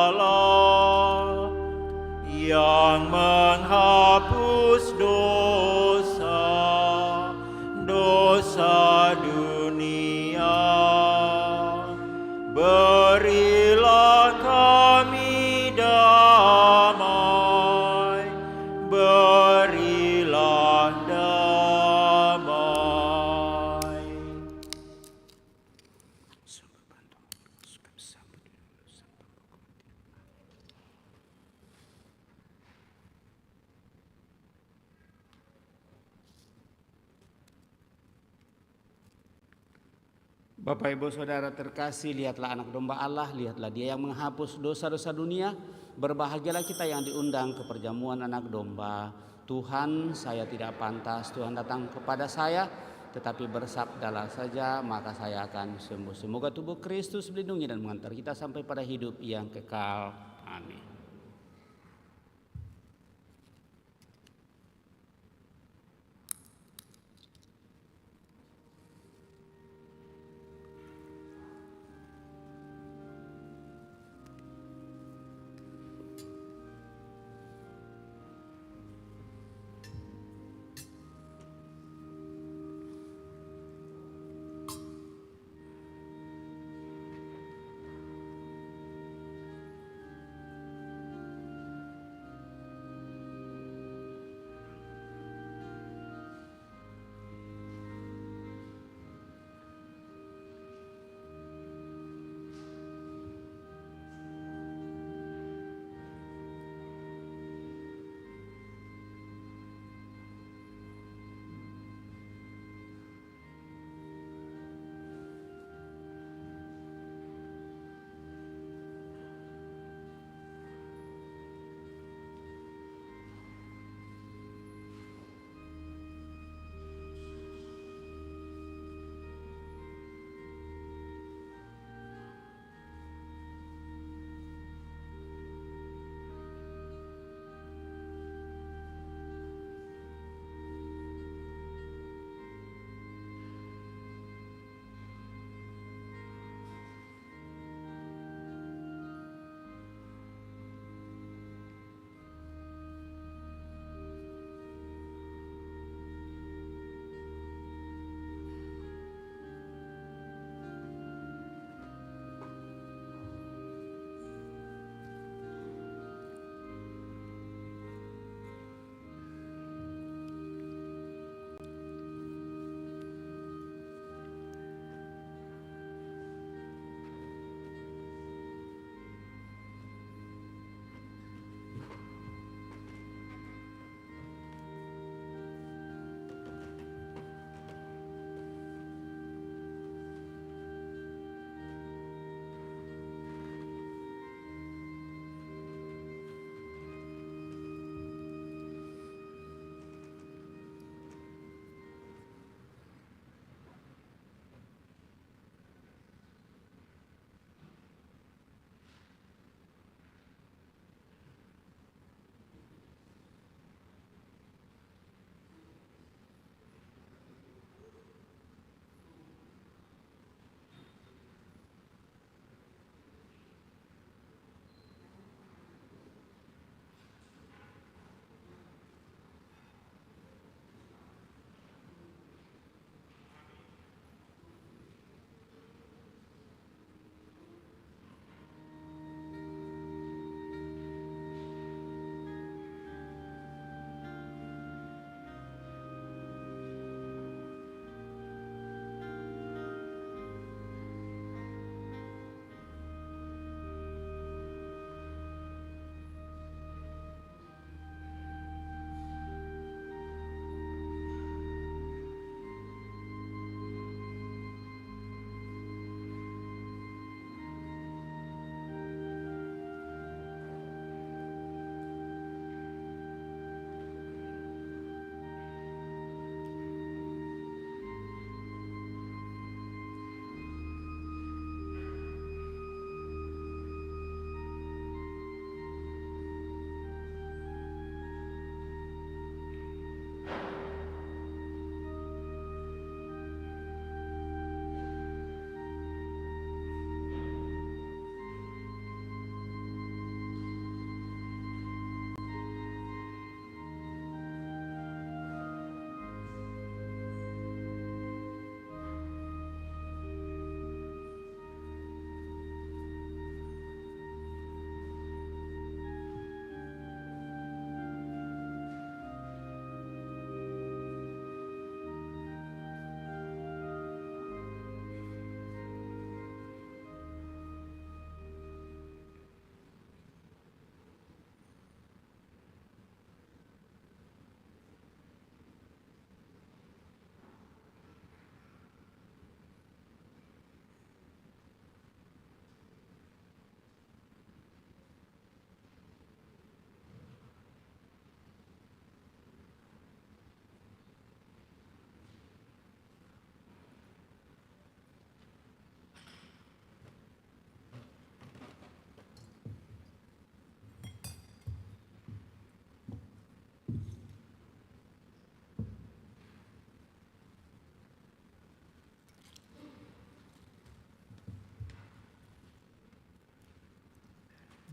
Allah yang menghapus dosa Bapak Ibu Saudara terkasih, lihatlah anak domba Allah, lihatlah dia yang menghapus dosa-dosa dunia. Berbahagialah kita yang diundang ke perjamuan anak domba. Tuhan, saya tidak pantas Tuhan datang kepada saya, tetapi bersabdalah saja maka saya akan sembuh. Semoga tubuh Kristus melindungi dan mengantar kita sampai pada hidup yang kekal. Amin.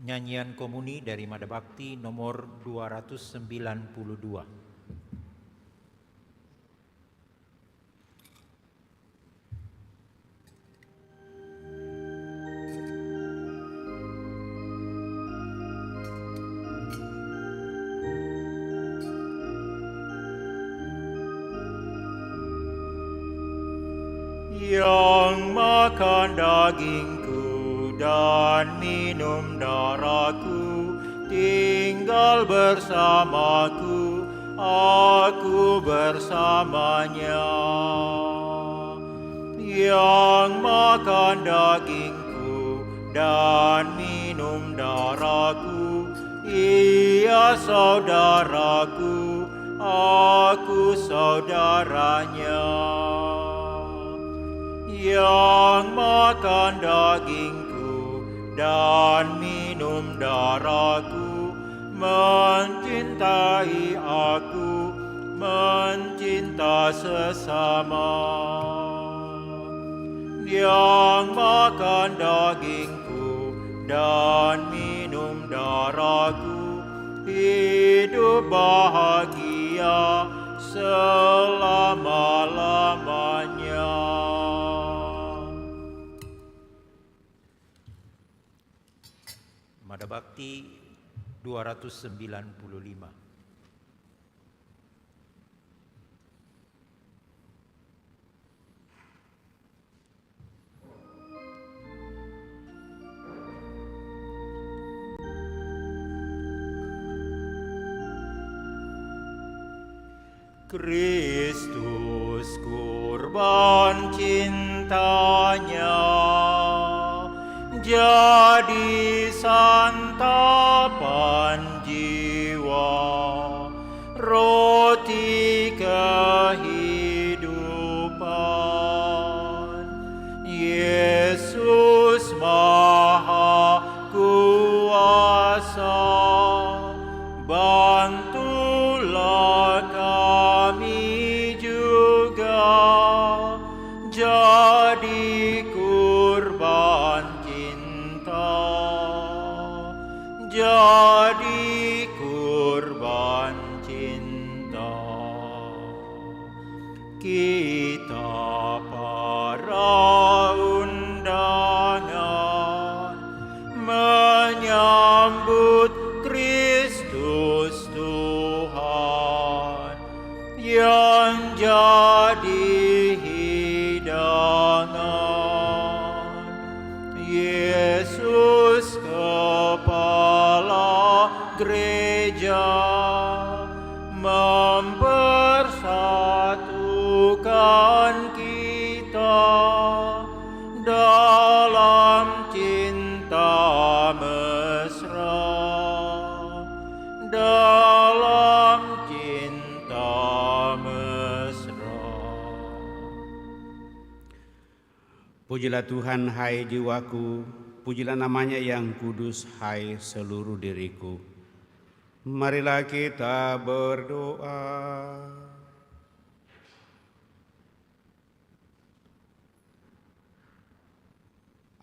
Nyanyian Komuni dari Mada Bakti nomor 292. Yang makan dagingku dan minum darahku, tinggal bersamaku, aku bersamanya. Yang makan dagingku dan minum darahku, ia saudaraku, aku saudaranya. Yang makan dagingku dan minum darahku, mencintai aku, mencinta sesama. Yang makan dagingku dan minum darahku, hidup bahagia selama-lamanya. Mada Bakti 295. Kristus kurban cintanya jadi santapan jiwa, roti kehidupan. Yesus Maha Kuasa, bantulah kami juga jadi kurban cinta, jadi kurban cinta. Kita para undangan menyambut Kristus Tuhan yang jadi hidangan. Yesus Kepala Gereja mempersatukan kita dalam cinta mesra, dalam cinta mesra. Pujilah Tuhan, hai jiwaku, pujilah namanya yang kudus, hai seluruh diriku. Marilah kita berdoa.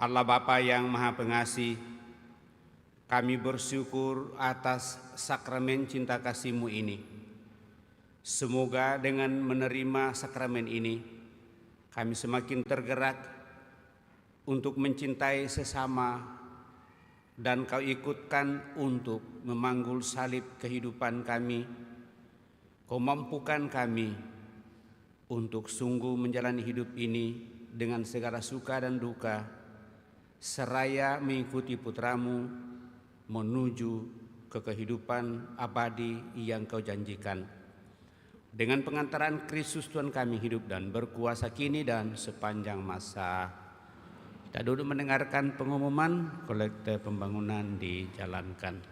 Allah Bapa yang Maha Pengasih, kami bersyukur atas sakramen cinta kasih-Mu ini. Semoga dengan menerima sakramen ini, kami semakin tergerak untuk mencintai sesama dan Kau ikutkan untuk memanggul salib kehidupan kami. Kau mampukan kami untuk sungguh menjalani hidup ini dengan segala suka dan duka, seraya mengikuti putra-Mu menuju ke kehidupan abadi yang Kau janjikan. Dengan pengantaran Kristus Tuhan kami hidup dan berkuasa kini dan sepanjang masa. Kita duduk mendengarkan pengumuman kolekte pembangunan dijalankan.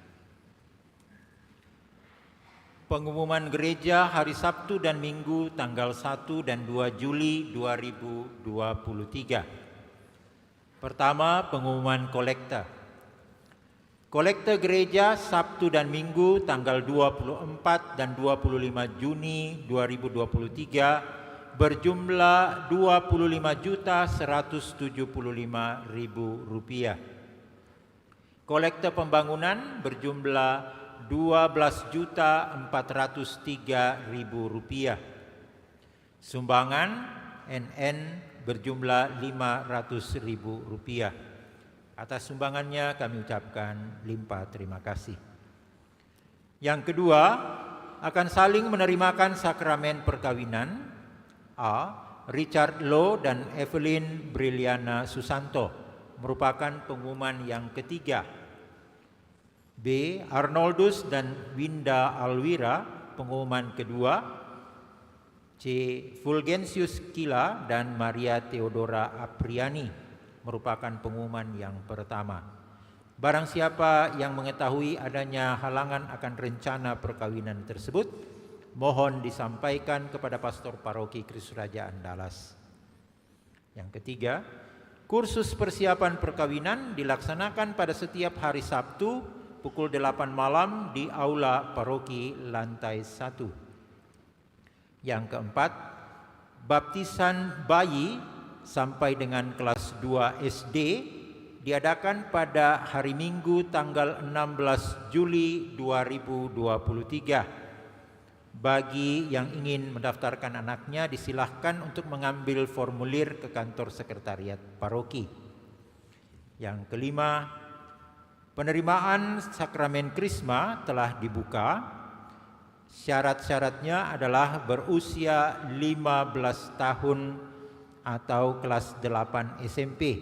Pengumuman gereja hari Sabtu dan Minggu tanggal 1 dan 2 Juli 2023. Pertama, pengumuman kolekte. Kolekte gereja Sabtu dan Minggu tanggal 24 dan 25 Juni 2023 berjumlah Rp25.175.000. Kolekte pembangunan berjumlah Rp12.403.000. Sumbangan NN berjumlah Rp500.000. Atas sumbangannya kami ucapkan limpah terima kasih. Yang kedua, akan saling menerimakan sakramen perkawinan. A. Richard Low dan Evelyn Briliana Susanto, merupakan pengumuman yang ketiga. B. Arnoldus dan Winda Alwira, pengumuman kedua. C. Fulgensius Kila dan Maria Theodora Apriani, merupakan pengumuman yang pertama. Barang siapa yang mengetahui adanya halangan akan rencana perkawinan tersebut, mohon disampaikan kepada Pastor Paroki Kristus Raja Andalas. Yang ketiga, kursus persiapan perkawinan dilaksanakan pada setiap hari Sabtu pukul 8 malam di Aula Paroki lantai 1. Yang keempat, baptisan bayi sampai dengan kelas 2 SD diadakan pada hari Minggu tanggal 16 Juli 2023. Bagi yang ingin mendaftarkan anaknya disilahkan untuk mengambil formulir ke kantor sekretariat paroki. Yang kelima, penerimaan sakramen Krisma telah dibuka. Syarat-syaratnya adalah berusia 15 tahun atau kelas 8 SMP.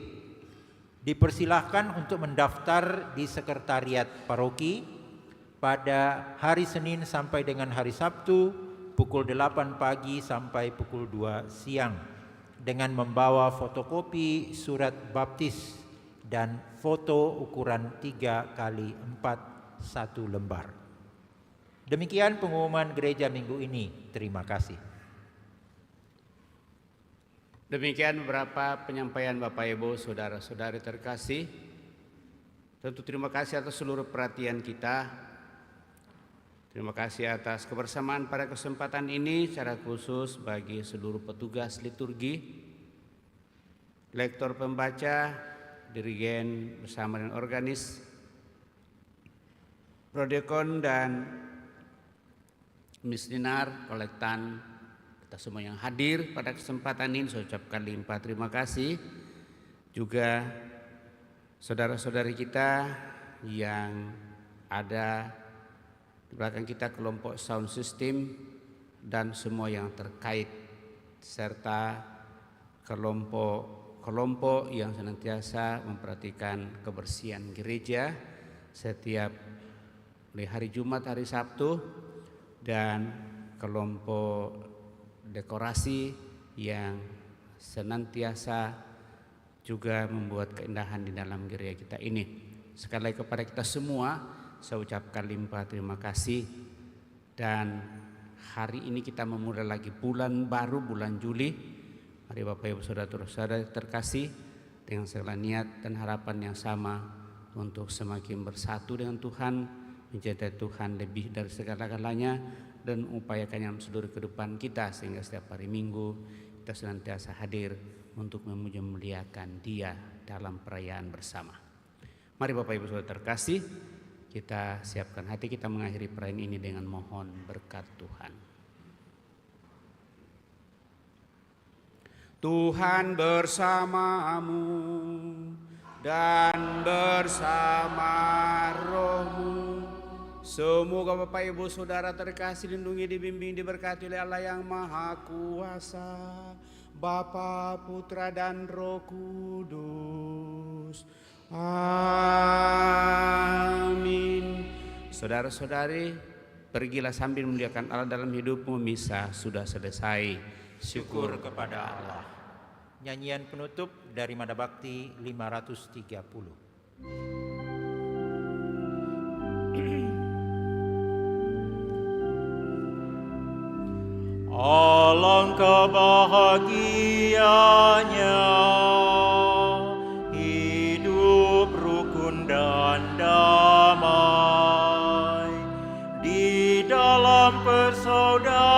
Dipersilahkan untuk mendaftar di sekretariat paroki pada hari Senin sampai dengan hari Sabtu pukul 8 pagi sampai pukul 2 siang dengan membawa fotokopi surat baptis dan foto ukuran 3x4 1 lembar. Demikian pengumuman gereja minggu ini. Terima kasih. Demikian beberapa penyampaian Bapak Ibu, saudara-saudari terkasih. Tentu terima kasih atas seluruh perhatian kita. Terima kasih atas kebersamaan pada kesempatan ini, secara khusus bagi seluruh petugas liturgi, lektor pembaca, dirigen bersama dengan organis, prodekon dan misdinar, kolektan, kita semua yang hadir pada kesempatan ini saya ucapkan limpah terima kasih. Juga saudara-saudari kita yang ada di belakang kita, kelompok sound system dan semua yang terkait, serta kelompok yang senantiasa memperhatikan kebersihan gereja setiap mulai hari Jumat, hari Sabtu, dan kelompok dekorasi yang senantiasa juga membuat keindahan di dalam gereja kita ini. Sekali lagi kepada kita semua saya ucapkan limpah terima kasih. Dan hari ini kita memulai lagi bulan baru, bulan Juli. Mari Bapak Ibu saudara-saudara terkasih, dengan segala niat dan harapan yang sama untuk semakin bersatu dengan Tuhan, mencintai Tuhan lebih dari segala-galanya, dan upayakan yang seluruh kehidupan kita sehingga setiap hari Minggu kita senantiasa hadir untuk memuji-muliakan Dia dalam perayaan bersama. Mari Bapak Ibu saudara terkasih, kita siapkan hati kita mengakhiri perayaan ini dengan mohon berkat Tuhan. Tuhan bersamamu dan bersama rohmu. Semoga Bapak Ibu Saudara terkasih dilindungi, dibimbing, diberkati oleh Allah yang Maha Kuasa, Bapa, Putra dan Roh Kudus. Amin. Saudara-saudari, pergilah sambil memuliakan Allah dalam hidupmu. Misa sudah selesai. Syukur kepada Allah. Nyanyian penutup dari Mada Bakti 530. Alangkah bahagianya hidup rukun dan damai di dalam persaudaraan